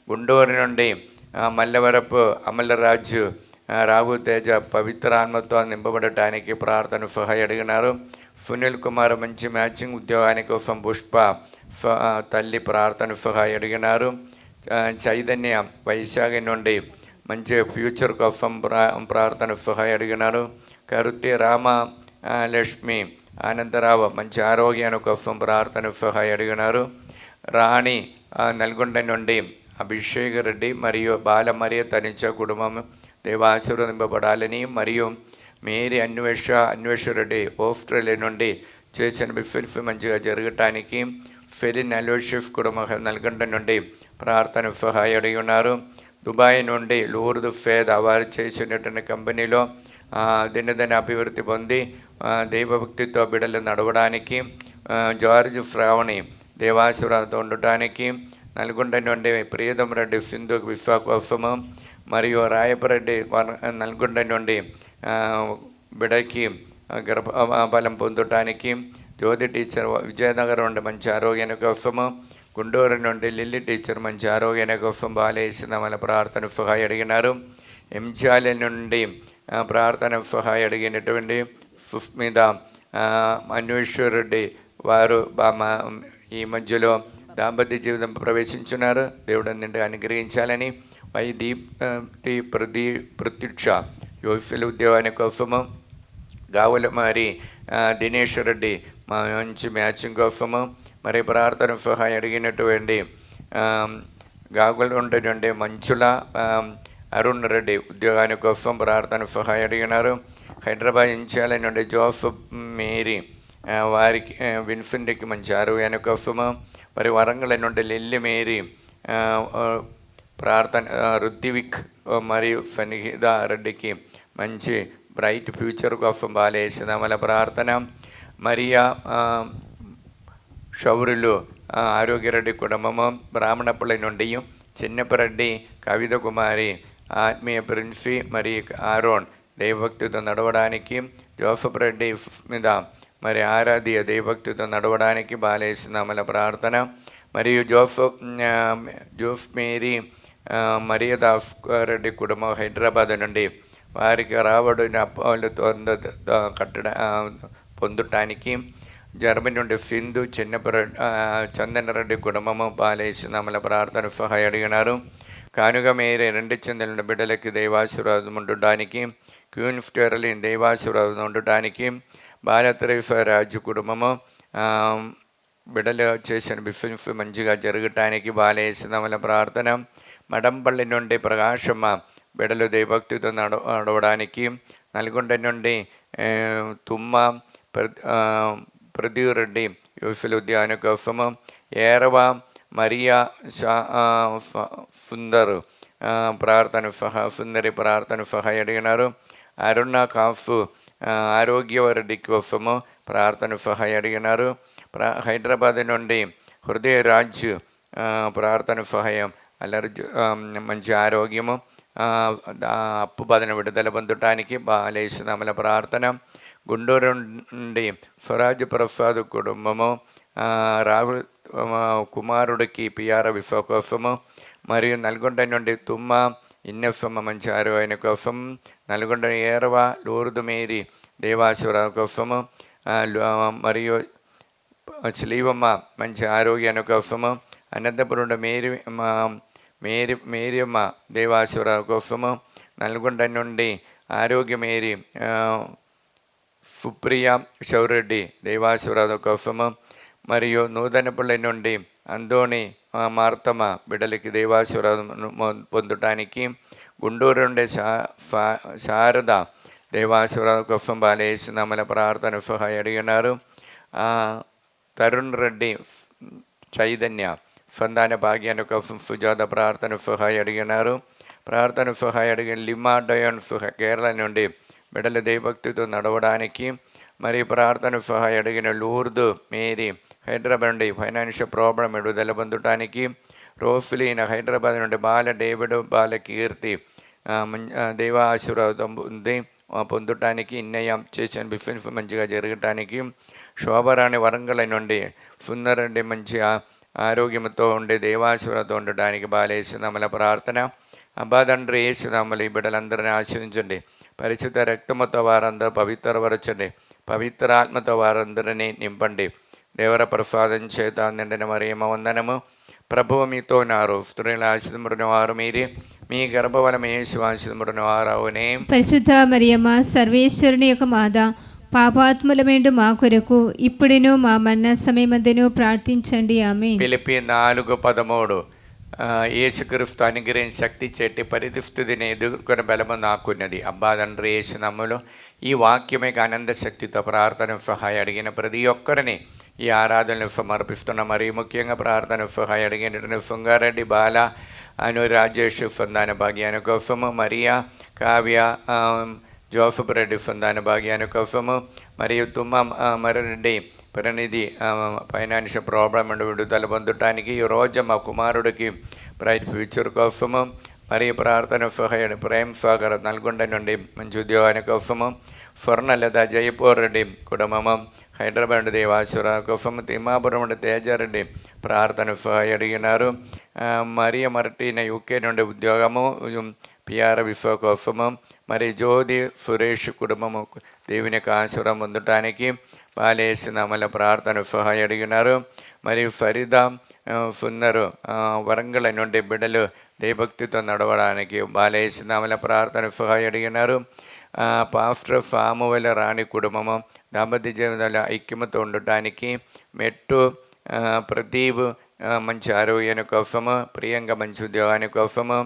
గుంటూరు నుండి మల్లవరపు అమలరాజు రాఘు తేజ పవిత్రాత్మతో నింపబడటానికి ప్రార్థన సహాయం అడిగినారు. సునీల్ కుమార్ మంచి మ్యాచింగ్ ఉద్యోగానికి కోసం పుష్ప తల్లి ప్రార్థన సహాయం అడిగినారు. చైతన్య వైశాఖి నుండి మంచి ఫ్యూచర్ కోసం ప్రార్థన సహాయం అడిగినారు. కరుతి రామ లక్ష్మి అనంతరావు మంచి ఆరోగ్యాన్ని కోసం ప్రార్థన సహాయం అడిగినారు. రాణి నల్గొండ నుండి అభిషేక్ రెడ్డి మరియు బాలమరియ తనిచ కుటుంబం దైవాశీర్వదింపబడాలని, మరియు మేరీ అన్వేష్ రెడ్డి ఆస్ట్రేలియా నుండి చేసిన బిజినెస్ మంచిగా జరగటానికి, ఫెలిన్ అలోషిఫ్ కుటుంబం నల్గొండ నుండి ప్రార్థన సహాయం అడిగి ఉన్నారు. దుబాయ్ నుండి లూర్దు ఫేద్ వారు చేసినటువంటి కంపెనీలో దినదిన అభివృద్ధి పొంది దైవభక్తితో బిడలు నడవడానికి, జార్జ్ శ్రావణి దేవాశీర్వాదంతో ఉండటానికి, నల్గొండ నుండి ప్రియదం రెడ్డి సింధు విశ్వాకోసము, మరియు రాయపరెడ్డి నల్గొండ నుండి బిడకి గర్భఫలం పొందటానికి, జ్యోతి టీచర్ విజయనగరం నుండి మంచి ఆరోగ్యాన్ని కోసము, గుంటూరు నుండి లిల్లీ టీచర్ మంచి ఆరోగ్యాన్ని కోసం బాలేసిన మన ప్రార్థన సహాయం అడిగినారు. ఎంజాల నుండి ప్రార్థన సహాయం అడిగినటువంటి సుస్మిత అన్వేశ్వరెడ్డి వారు ఈ మధ్యలో దాంపత్య జీవితం ప్రవేశించున్నారు. దేవుడు నిండి అనుగ్రహించాలని, వైదీప్తి ప్రత్యుక్ష యోఫిల్ ఉద్యోగాని కోసము, గావుల మరి దినేష్ రెడ్డి మంచి మ్యాచింగ్ కోసము, మరి ప్రార్థన సహాయం అడిగినటువంటి గాగుల నుండి మంచుల అరుణ్ రెడ్డి ఉద్యోగాని కోసం ప్రార్థన సహాయం అడిగినారు. హైదరాబాద్ ఇంచాల నుండి జోసఫ్ మేరీ వారికి విన్ఫెంట్కి మంచి ఆరోగ్యాని కోసము, మరి వరంగల్ నుండి లిల్లీ మేరీ ప్రార్థన, రుద్దివిక్ మరియు సన్నిహిత రెడ్డికి మంచి బ్రైట్ ఫ్యూచర్ కోసం బాలేసిన మన ప్రార్థన. మరియా షౌరులు ఆరోగ్యరెడ్డి కుటుంబము, బ్రాహ్మణపల్లి నుండి చిన్నపరెడ్డి కవిత కుమారి ఆత్మీయ ప్రిన్సి మరియు ఆరోన్ దైవభక్తితో నడవడానికి, జోసఫ్ రెడ్డి మీద మరి ఆరాధ్య దైవభక్తితో నడవడానికి బాలేసిన మన ప్రార్థన. మరియు జోఫ్ మేరీ మరియదాస్ రెడ్డి కుటుంబం హైదరాబాద్ నుండి వారికి రాబడిన అప్పులతో పొందటానికి, జర్మనీ నుండి సింధు చందనరెడ్డి కుటుంబము బాలేసిన మన ప్రార్థన సహాయం అడిగినారు. కానుక మేరీ 2 చందల బిడ్డలకి దైవాశీర్వాదం ఉండటానికి, క్వీన్ స్టెర్లిన్ దైవాశీర్వాదం ఉండటానికి, బాలత్రైఫరాజు కుటుంబము బిడ్డలు చేసిన బిజినెస్ మంచిగా జరగటానికి బాలేసిన మన ప్రార్థన. మడంపల్లి నుండి ప్రకాశమ్మ బిడ్డలు దైవభక్తితో నడవడానికి, నల్గొండ నుండి తుమ్మ ప్రదీప్ రెడ్డి యూసుల ఉద్యాన కోసము, ఏరవ మరియా సుందరి ప్రార్థన సహాయం అడిగినారు. అరుణ కాఫు ఆరోగ్యరెడ్డి కోసము ప్రార్థన సహాయం అడిగినారు. హైదరాబాద్ నుండి హృదయరాజ్ ప్రార్థన సహాయం, అల్లరి మంచి ఆరోగ్యము, అప్పు బాధను విడుదల పొందటానికి బాలేసునామల ప్రార్థన. గుంటూరు నుండి స్వరాజ్ ప్రసాద్ కుటుంబము, రాహుల్ కుమారుడికి పిఆర్ విశ్వ కోసము, మరియు నల్గొండ నుండి తుమ్మ ఇన్నెఫమ్మ మంచారు ఆయన కోసం, నల్గొండ ఏరవ లూర్దు మేరీ దేవాసురావు కోసము, మరియు శ్రీవమ్మ మంచి ఆరోగ్యాన్ని కోసము, అనంతపురం మేరియమ్మ దేవాసురావు కోసము, నల్గొండ నుండి ఆరోగ్య మేరీ సుప్రియ శౌరెడ్డి దేవాసురావు కోసము, మరియు నూతనపల్లి నుండి అందోని మార్తమ్మ బిడ్డలకి దేవాసురావు పొందటానికి, గుంటూరు నుండి శారద దేవాసురావు కోసం బాలేసునామల ప్రార్థన సహాయ అడిగినారు. తరుణ్ రెడ్డి చైతన్య సంతాన భాగ్యాన్ని కోసం సుజాత ప్రార్థన సహాయ అడిగినారు. ప్రార్థన సహాయ అడిగిన లిమా డయోన్ కేరళ నుండి బిడ్డల దేవభక్తితో నడవడానికి, మరియు ప్రార్థన సహాయ అడిగిన లూర్దు మేరీ హైదరాబాద్ నుండి ఫైనాన్షియల్ ప్రాబ్లం విడుదల పొందటానికి, రోఫ్లీన్ హైదరాబాద్ నుండి బాల డేవిడ్ బాల కీర్తి దేవ ఆశీర్వాదం పొందటానికి, ఇన్నయం చేసిన బిజినెస్ మంచిగా జరగటానికి, శోభరాణి వరంగల్ నుండి సుందరండి మంచి ఆరోగ్యంతో ఉండే దేవాశీర్వాదంతో ఉండటానికి బాలేసునామల ప్రార్థన. అబ్బా తండ్రి యేసునామలు ఈ బిడ్డలందరినీ ఆశ్రయించండి. పరిశుద్ధ రక్తముతో వారందరూ పవిత్రపరచండి. పవిత్ర ఆత్మతో వారందరినీ నింపండి. దేవర ప్రసాదం చేత నిండిన మరియమ్మ వందనము. ప్రభువు మీతో ఉన్నారు. స్త్రీల ఆశీర్వదింపబడిన వారు మీరే, మీ గర్భఫలము యేసు ఆశీర్వదింపబడిన వారవునే. పరిశుద్ధ మరియమ్మ సర్వేశ్వరుని యొక్క మాత, పాపాత్ములమేండు మా కొరకు ఇప్పుడును మా మరణ సమయమందును ప్రార్థించండి. ఆమేన్. ఫిలిప్పీ 4:13 యేసుక్రీస్తు అనుగ్రహించిన శక్తి చెట్టి పరిస్థితిని ఎదుర్కొనే బలము నాకున్నది. అబ్బా తండ్రి యేసునామములో ఈ వాక్యమే ఆనంద శక్తితో ప్రార్థన సహాయ అడిగిన ప్రతి ఒక్కరిని ఈ ఆరాధనలు సమర్పిస్తున్న. మరీ ముఖ్యంగా ప్రార్థన సహాయ అడిగిన సుంగారెడ్డి బాల అను రాజేష్ సంతాన భాగ్యాన్ని కోసము, మరియా కావ్య జోసఫ్ రెడ్డి సంతాన భాగ్యాన్ని కోసము, మరియు తుమ్మ మర్రెడ్డి ప్రనిధి ఫైనాన్షియల్ ప్రాబ్లం నుండి విడుదల పొందటానికి, ఈ రోజు మా కుమారుడికి బ్రైట్ ఫ్యూచర్ కోసము, మరియు ప్రార్థన సహాయ ప్రేమ్ సాగర్ నల్గొండ నుండి మంచి ఉద్యోగాని కోసము, స్వర్ణలత జయపూర్ రెడ్డి కుటుంబము హైదరాబాద్ నుండి దేవాసురావు కోసము, తిమ్మాపురం నుండి తేజారెడ్డి ప్రార్థన సహాయ అడిగినారు. మరియ మర్టీన యూకే నుండి ఉద్యోగము, పిఆర్ విశ్వ కోసము, మరి జ్యోతి సురేష్ కుటుంబము దేవుని యొక్క ఆశీర్వాదం పొందటానికి బాలేసునామల ప్రార్థన సహాయ అడిగినారు. మరియు ఫరీదా సుందరు వరంగల్ నుండి బిడ్డలు దేవభక్తితో నడవడానికి బాలేసునామల ప్రార్థన సహాయ అడిగినారు. పాస్టర్ సామువేల్ రాణి కుటుంబము దాంపత్య జీవితంలో ఐక్యమతో ఉండటానికి, మెట్టు ప్రదీప్ మంచి ఆరోగ్యాన్ని కోసము, ప్రియాంక మంచి ఉద్యోగాని కోసము,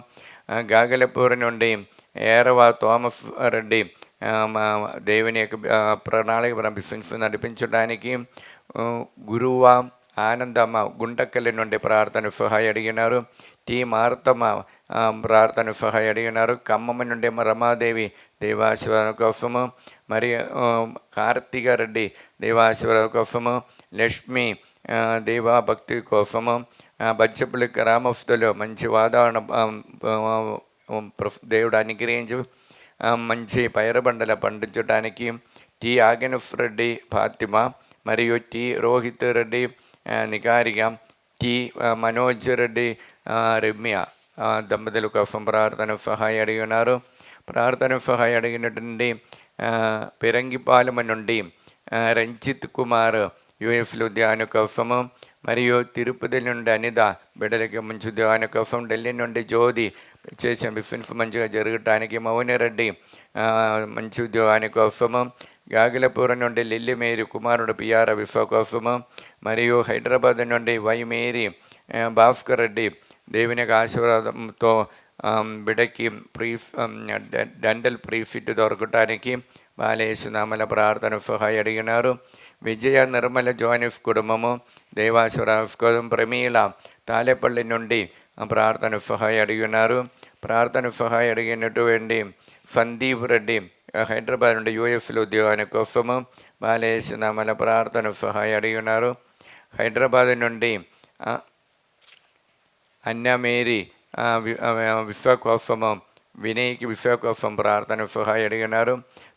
గాగలపూర్ నుండి ఏరవ థోమస్ రెడ్డి దేవుని యొక్క ప్రణాళిక బిజినెస్ నడిపించడానికి, గురువ ఆనందమ్మ గుంటకల్లి నుండి ప్రార్థన సహాయ అడిగినారు. టీ మార్తమ్మ ప్రార్థన సహాయ అడిగినారు. ఖమ్మం నుండి రమాదేవి దేవాశీర్వాదం కోసము, మరియు కార్తీక రెడ్డి దేవాశీర్వాదం కోసము, లక్ష్మి దేవా భక్తి కోసము, బచ్చపల్లి గ్రామస్తులు మంచి వాతావరణం దేవుడు అనుగ్రహించి మంచి పైరబండల పండించడానికి, టీ ఆగనఫ్ రెడ్డి ఫాతిమా, మరియు టీ రోహిత్ రెడ్డి నికారిగా, టీ మనోజ్ రెడ్డి రమ్య దంపతుల కోసం ప్రార్థన సహాయ అడిగి ఉన్నారు. ప్రార్థన సహాయ అడిగినటువంటి పెరంగిపాలెం నుండి రంజిత్ కుమార్ యుఎస్లో ధ్యాన కోసము, మరియు తిరుపతి నుండి అనిత బిడ్డలకి మంచి ధ్యాన కోసం, ఢిల్లీ నుండి జ్యోతి చేసిన బిజినెస్ మంచిగా జరగటానికి, మౌనిరెడ్డి మంచి ఉద్యోగాని కోసము, గాగిలపురం నుండి లిల్లీ మేరీ కుమారుడు పిఆర్ విశ్వ కోసము, మరియు హైదరాబాద్ నుండి వై మేరీ భాస్కర్ రెడ్డి దేవుని యొక్క ఆశీర్వాదంతో బిడ్డకి డెంటల్ ప్రీఫిట్ దొరకటానికి బాలేసునామల ప్రార్థన సహాయ అడిగినారు. విజయ నిర్మల జోనిఫ్ కుటుంబము దేవాసురావు కోసం, ప్రమీల తాలేపల్లి నుండి ప్రార్థన సహాయ అడిగినారు. ప్రార్థన సహాయ అడిగినటువంటి సందీప్ రెడ్డి హైదరాబాద్ నుండి యూఎస్లో ఉద్యోగాని కోసము బాలేసునామల ప్రార్థన సహాయ అడిగినారు. హైదరాబాద్ నుండి అన్న మేరీ విశ్వ కోసము, వినయ్కి విశాఖ కోసం ప్రార్థన సహాయం అడిగినారు.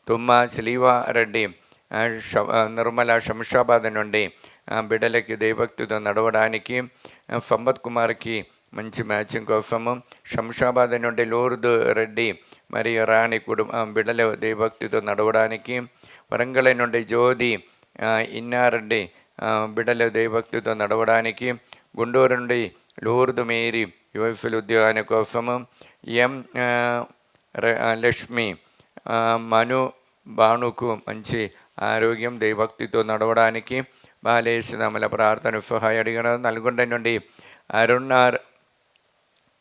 తుమ్మ శిలీవారెడ్డి నిర్మల శంషాబాద్ నుండి బిడ్డలకి దైవభక్తితో నడవడానికి, సంపత్ కుమార్కి మంచి మ్యాచింగ్ కోసము, శంషాబాద్ నుండి లూర్దు రెడ్డి మరియు రాణి బిడ్డల దైవభక్తితో నడవడానికి, వరంగల్ నుండి జ్యోతి ఇన్నారెడ్డి బిడ్డల దైవభక్తితో నడవడానికి, గుంటూరు నుండి లూర్దు మేరీ యువఫిల్ ఉద్యోగాని కోసము, ఎం లక్ష్మి మను భానుకు మంచి ఆరోగ్యం దైవభక్తితో నడవడానికి బాలేశ్వరముల ప్రార్థన సహాయం అడిగిన. నల్గొండ నుండి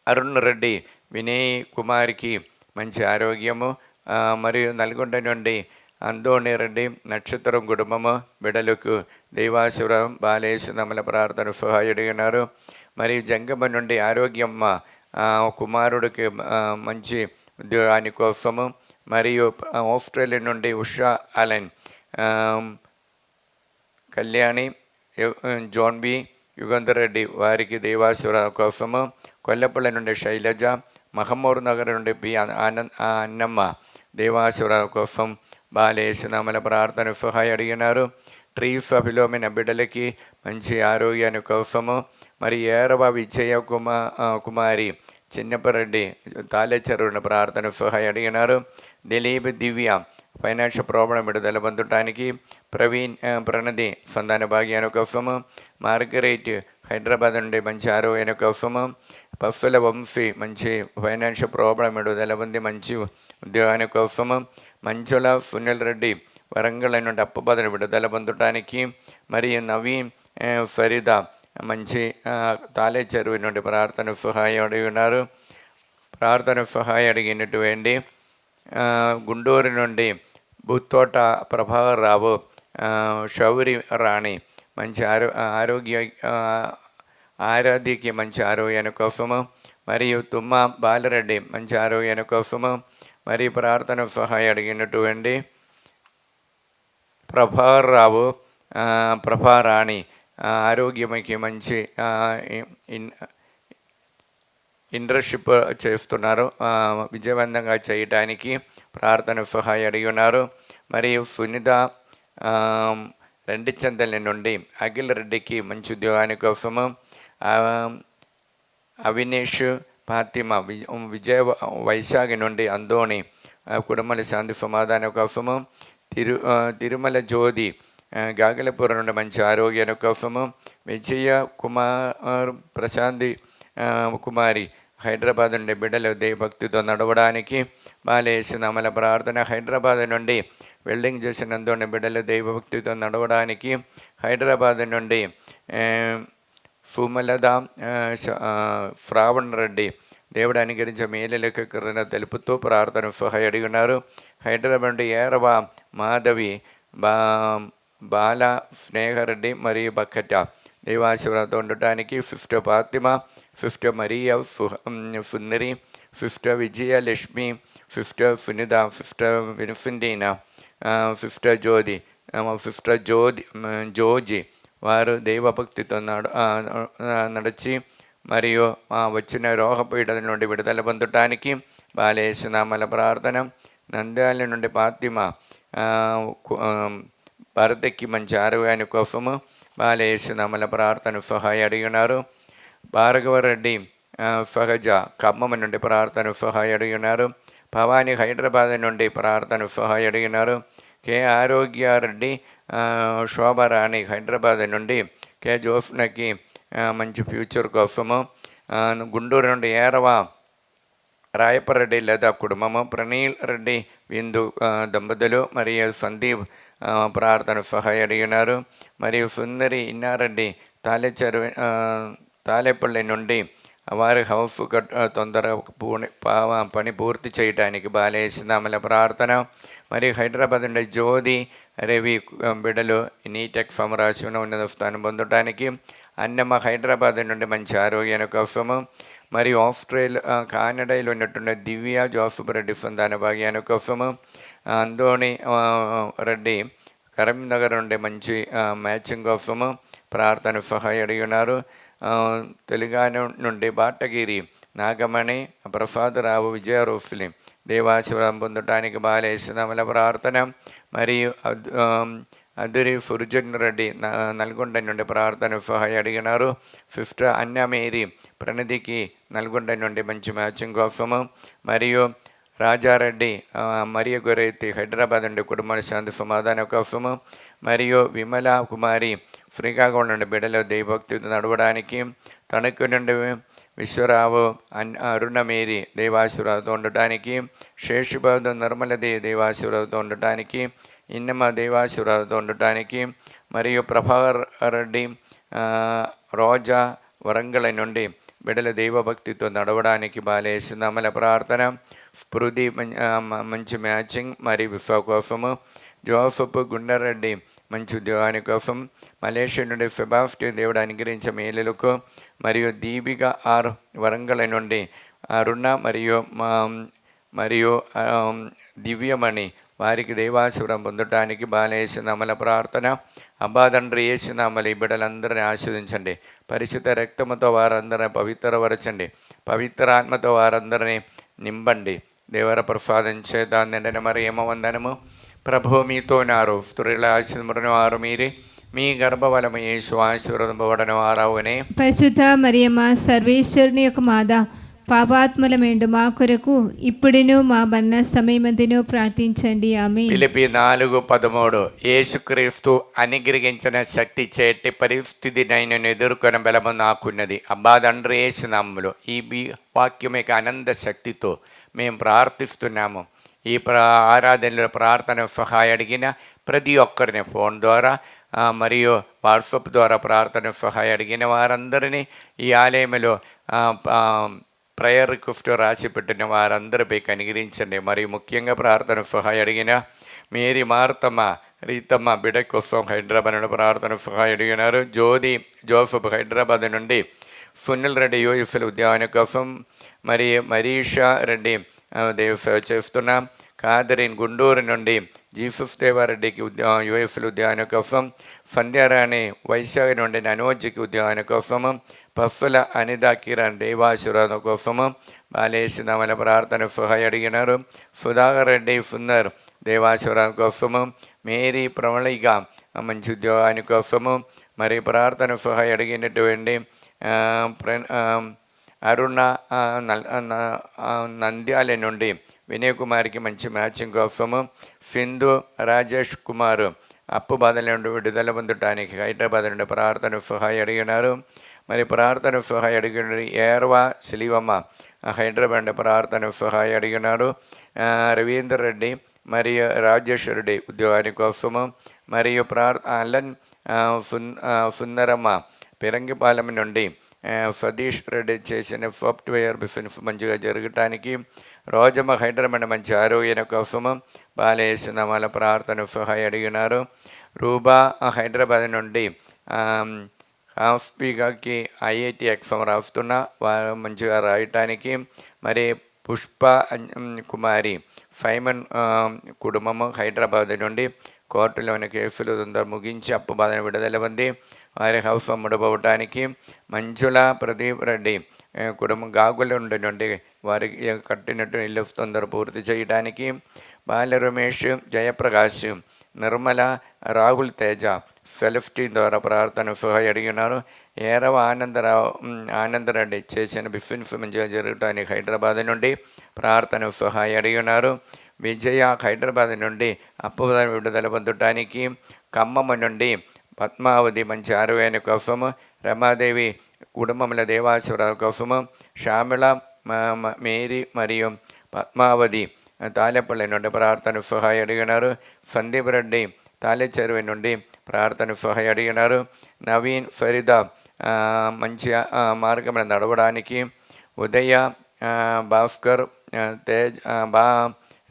అరుణ్ రెడ్డి వినయ్ కుమార్కి మంచి ఆరోగ్యము, మరియు నల్గొండ నుండి అందోణి రెడ్డి నక్షత్రం కుటుంబము బిడలకు దైవాసురం బాలేశ్వరముల ప్రార్థన సహాయం అడిగినారు. మరియు జంగమ నుండి ఆరోగ్యమ్మ కుమారుడికి మంచి ఉద్యోగాని కోసము, మరియు ఆస్ట్రేలియా నుండి Usha Allen, Kalyani, John B Yugandhar Reddy వారికి దేవాసుర కోసము, కొల్లపల్లి నుండి శైలజ, మహమ్మూర్ నగర్ నుండి పి అన్నమ్మ దేవాసుర కోసం బాలేశ్వరముల ప్రార్థన సహాయం అడిగినారు. ట్రీఫ్ ఫిలోమిన బిడ్డలకి మంచి ఆరోగ్యాన్ని కోసము, మరి ఏరవ విజయ కుమారి చిన్నపరెడ్డి తాళెచెరువున ప్రార్థన సహాయం అడిగినారు. దిలీప్ దివ్య ఫైనాన్షియల్ ప్రాబ్లం విడుదల పొందటానికి, ప్రణతి సంతాన భాగ్యాన్ని కోసము, మార్గరేట్ హైదరాబాద్ నుండి మంచి ఆరోగ్యాన్ని కోసము, పఫ్ఫల వంశీ మంచి ఫైనాన్షియల్ ప్రాబ్లం విడుదల పొంది మంచి ఉద్యోగాన్ని కోసము, మంచుల సునీల్ రెడ్డి వరంగల్ నుండి అప్పబాధను విడుదల పొందటానికి, మరియు నవీన్ ఫరీదా మంచి తాళెచెరువు నుండి ప్రార్థన సహాయం అడిగి ఉన్నారు. ప్రార్థన సహాయం అడిగినటువంటి గుంటూరు నుండి బుత్తోట ప్రభాకర్రావు, శౌరి రాణి మంచి ఆరాధ్యకి మంచి ఆరోగ్యాన్ని కోసము, మరియు తుమ్మ బాలరెడ్డి మంచి ఆరోగ్యాన్ని కోసము, మరియు ప్రార్థన సహాయం అడిగినటువంటి ప్రభాకర్రావు, ప్రభారాణి ఆరోగ్యమకి మంచి ఇంటర్న్షిప్ చేస్తున్నారు, విజయవంతంగా చేయటానికి ప్రార్థన సహాయం అడిగి ఉన్నారు. మరియు సునీత రెండిచందల నుండి అఖిల్ రెడ్డికి మంచి ఉద్యోగాని కోసము, అవినేష్ ఫాతిమా వైశాఖి నుండి అందోణి కుటుంబాల శాంతి సమాధానం కోసము, తిరుమల జ్యోతి గాగలపురం నుండి మంచి ఆరోగ్యాన్ని కోసము, విజయ కుమార్ ప్రశాంతి కుమారి హైదరాబాద్ నుండి బిడ్డల దేవభక్తితో నడవడానికి బాలేశ్వరముల ప్రార్థన. హైదరాబాద్ నుండి వెల్డింగ్ చేసినందున బిడ్డల దైవభక్తితో నడవడానికి, హైదరాబాద్ నుండి సుమలద శ్రావణ్ రెడ్డి దేవుడు అనుగ్రహించే మేలులకు కృతజ్ఞత తెలుపుతూ ప్రార్థన సహాయం అడిగి ఉన్నారు. హైదరాబాద్ నుండి ఏరవ మాధవి, బాల స్నేహారెడ్డి మరియు బక్కట దేవాశివరాతో ఉండటానికి, fifth Fatima, fifth Maria Sundari, fifth Vijayalakshmi, fifth Sunitha, fifth విన్ఫింటీనా, ఫిఫ్త్ జోజి వారు దైవభక్తితో నడిచి మరియు వచ్చిన రోగపీడల నుండి విడుదల పొందటానికి బాలేశ్వరముల ప్రార్థన. నంద్యాల నుండి ఫాతిమా భరతకి మంచి ఆరోగ్యాన్ని కోసము బాలేశ్వరముల ప్రార్థన సహాయం అడిగి ఉన్నారు. భార్గవరెడ్డి సహజ ఖమ్మం నుండి ప్రార్థన సహాయం అడిగి ఉన్నారు. భవానీ హైదరాబాద్ నుండి ప్రార్థన సహాయం అడిగినారు. కె ఆరోగ్యారెడ్డి శోభారాణి హైదరాబాద్ నుండి, కె జోఫ్నకి మంచి ఫ్యూచర్ కోసము, గుంటూరు నుండి ఏరవ రాయపరెడ్డి లేదా కుటుంబము, ప్రణీల్ రెడ్డి విందు దంపతులు మరియు సందీప్ ప్రార్థన సహాయం అడిగినారు. మరియు సుందరి ఇన్నారెడ్డి తాలేపల్లి నుండి వారి హౌస్ తొందరగా పని పూర్తి చేయడానికి బాలేశ్వరముల ప్రార్థన. మరియు హైదరాబాద్ నుండి జ్యోతి రవి బిడ్డలు నీటెక్ సమరాశిలో ఉన్నత స్థానం పొందడానికి, అన్నమ్మ హైదరాబాద్ నుండి మంచి ఆరోగ్యాన్ని కోసము, మరియు కానడాలో ఉన్నటువంటి దివ్య జోసఫ్ రెడ్డి సంతాన భాగ్యాన్ని కోసము, అందోణి రెడ్డి కరీంనగర్ నుండి మంచి మ్యాచింగ్ కోసము ప్రార్థన సహాయం అడిగి ఉన్నారు. తెలంగాణ నుండి బాటగిరి నాగమణి, ప్రసాదరావు, విజయరూఫ్లి దేవాశీర్వాదం పొందటానికి బాలేసునామల ప్రార్థన. మరియు అదురి ఫుర్జన్ రెడ్డి నల్గొండ నుండి ప్రార్థన సహాయ అడిగినారు. 5th అన్నమేరి ప్రణతికి నల్గొండ నుండి మంచి మ్యాచింగ్ కోసము. మరియు రాజారెడ్డి మరియ గొరైతి హైదరాబాద్ నుండి కుటుంబ శాంతి సమాధాన కోసము. మరియు విమల కుమారి శ్రీకాకుళం నుండి బిడ్డలో దైవభక్తితో నడవడానికి. తణుకు నుండి విశ్వరావు అరుణమేరి దేవాశీర్వాదంతో ఉండటానికి. శేషుబాబు నిర్మలదేవి దేవాశీర్వాదంతో ఉండటానికి. ఇన్నమ్మ దేవాశీర్వాదంతో ఉండటానికి. మరియు ప్రభాకర్ రెడ్డి రోజా వరంగల్ నుండి బిడ్డల దైవభక్తితో నడవడానికి బాలేసునామల ప్రార్థన. స్మృతి మంచి మ్యాచింగ్ మరియు విఫా కోసము. జోసఫ్ గుండారెడ్డి మంచి ఉద్యోగాని కోసం. మలేషియా నుండి సెబాస్టియన్ దేవుడు అనుగ్రహించే మేలులకు. మరియు దీపిక ఆర్ వరంగల్ నుండి అరుణ మరియు దివ్యమణి వారికి దైవాశీర్వాదం పొందటానికి బాలేసునామల ప్రార్థన. అబ్బా తండ్రి యేసునామలు ఈ బిడ్డలందరినీ ఆశీర్వదించండి. పరిశుద్ధ రక్తముతో వారందరినీ పవిత్రపరచండి. పవిత్ర ఆత్మతో వారందరినీ నింపండి. దేవర ప్రసాదం చేత నిండిన మరి ఏమవందనము. ప్రభు మీతో నారు, స్త్రీల ఆశీర్వదించిన వారు మీరే, మీ గర్భఫలము యేసు ఆశీర్వదింపబడిన వారవునే. పరిశుద్ధ మరియమ్మ సర్వేశ్వరుని యొక్క మాత, పాపాత్ములమేండు మా కొరకు ఇప్పుడును మా మరణ సమయమందును ప్రార్థించండి. ఆమేన్. ఫిలిప్పీ 4:13 యేసుక్రీస్తు అనుగ్రహించిన శక్తి చేటి పరిస్థితి నేను ఎదుర్కొన్న బలము నాకున్నది. అబ్బా తండ్రి యేసునామములో ఈ వాక్యం యొక్క ఆనంద శక్తితో మేము ప్రార్థిస్తున్నాము. ఈ ఆరాధనలో ప్రార్థన సహాయం అడిగిన ప్రతి ఒక్కరిని ఫోన్ ద్వారా మరియు వాట్సాప్ ద్వారా ప్రార్థన సహాయం అడిగిన వారందరినీ ఈ ఆలయంలో ప్రేయర్ రిక్వెస్ట్ రాసి పెట్టిన వారందరిపై కనికరించండి. మరియు ముఖ్యంగా ప్రార్థన సహాయం అడిగిన మేరీ మార్తమ్మ రీతమ్మ బిడ్డ కోసం హైదరాబాద్ నుండి ప్రార్థన సహాయం అడిగినారు. జ్యోతి జోసఫ్ హైదరాబాద్ నుండి. సునీల్ రెడ్డి యూఎఫ్ఎల్ ఉద్యాన కోసం. మరియు మనీషా రెడ్డి దేవ సేవ చేస్తున్నాం. కాదరిన్ గుంటూరు నుండి. జీసస్ దేవారెడ్డికి యూఎఫ్ఎల్ ఉద్యాన కోసం. సంధ్యారాణి వైశాఖ నుండి మనోజ్కి ఉద్యాన కోసము. పఫ్ఫుల అనిత కిరణ్ దేవాశీర్వాదం కోసము బాలేసునామల ప్రార్థన సహాయం అడిగినారు. సుధాకర్ రెడ్డి సుందర్ దేవాశీర్వాదం కోసము. మేరీ ప్రమళిక మంచి ఉద్యోగాని కోసము. మరి ప్రార్థన సహాయం అడిగినటువంటి అరుణ నంద్యాల నుండి వినయ్ కుమార్కి మంచి మ్యాచింగ్ కోసము. సింధు రాజేష్ కుమార్ అప్పు బాధల నుండి విడుదల పొందటానికి హైదరాబాద్ నుండి ప్రార్థన సహాయం అడిగినారు. మరి ప్రార్థన సహాయం అడిగిన ఏర్వా సిలివమ్మ హైదరాబాద్ నుండి ప్రార్థన సహాయం అడిగినారు. రవీందర్ రెడ్డి మరియు రాజేష్ రెడ్డి ఉద్యోగాని కోసము. మరియు అలన్ సుందరమ్మ పిరంగిపాలెం నుండి. సతీష్ రెడ్డి చేసిన సాఫ్ట్వేర్ బిజినెస్ మంచిగా జరగటానికి. రోజమ్మ హైదరాబాద్ మంచి ఆరోగ్యం కోసము బాలేసునామల ప్రార్థన సహాయం అడిగినారు. రూబా హైదరాబాద్ నుండి హాస్పిగాకి ఐఐటి ఎగ్జామ్ రాస్తున్నా వారు మంచిగా రాయటానికి. మరి పుష్ప కుమారి ఫైమన్ కుటుంబము హైదరాబాద్ నుండి కోర్టులోని కేసులు తొందర ముగించి అప్పు బాధను విడుదల పొంది వారి హౌస్ అమ్ముడుపోవటానికి. మంజుల ప్రదీప్ రెడ్డి కుటుంబం గాగుల నుండి వారికి కట్టినట్టు ఇల్లు తొందర పూర్తి చేయడానికి. బాల రమేష్, జయప్రకాష్, నిర్మల, రాహుల్ తేజ సెల్ఫ్ టీమ్ ద్వారా ప్రార్థన సహాయం అడిగినారు. ఏరవ ఆనందరెడ్డి చేసిన బిజినెస్ మంచిగా జరగటానికి హైదరాబాద్ నుండి ప్రార్థన సహాయం అడిగినారు. విజయ హైదరాబాద్ నుండి అప్పు విడుదల పొందటానికి. ఖమ్మం నుండి పద్మావతి మంచి ఆరోగ్యాన్ని కోసము. రమాదేవి కుటుంబముల దేవాశీర్వాదం కోసము. శ్యామల, మేరీ మరియు పద్మావతి తాలేపల్లి నుండి ప్రార్థన సహాయం అడిగినారు. సందీప్ రెడ్డి తాలేచెరువు నుండి ప్రార్థన సహాయం అడిగినారు. నవీన్, ఫరీదా మంచి మార్గంలో నడవడానికి. ఉదయ, భాస్కర్,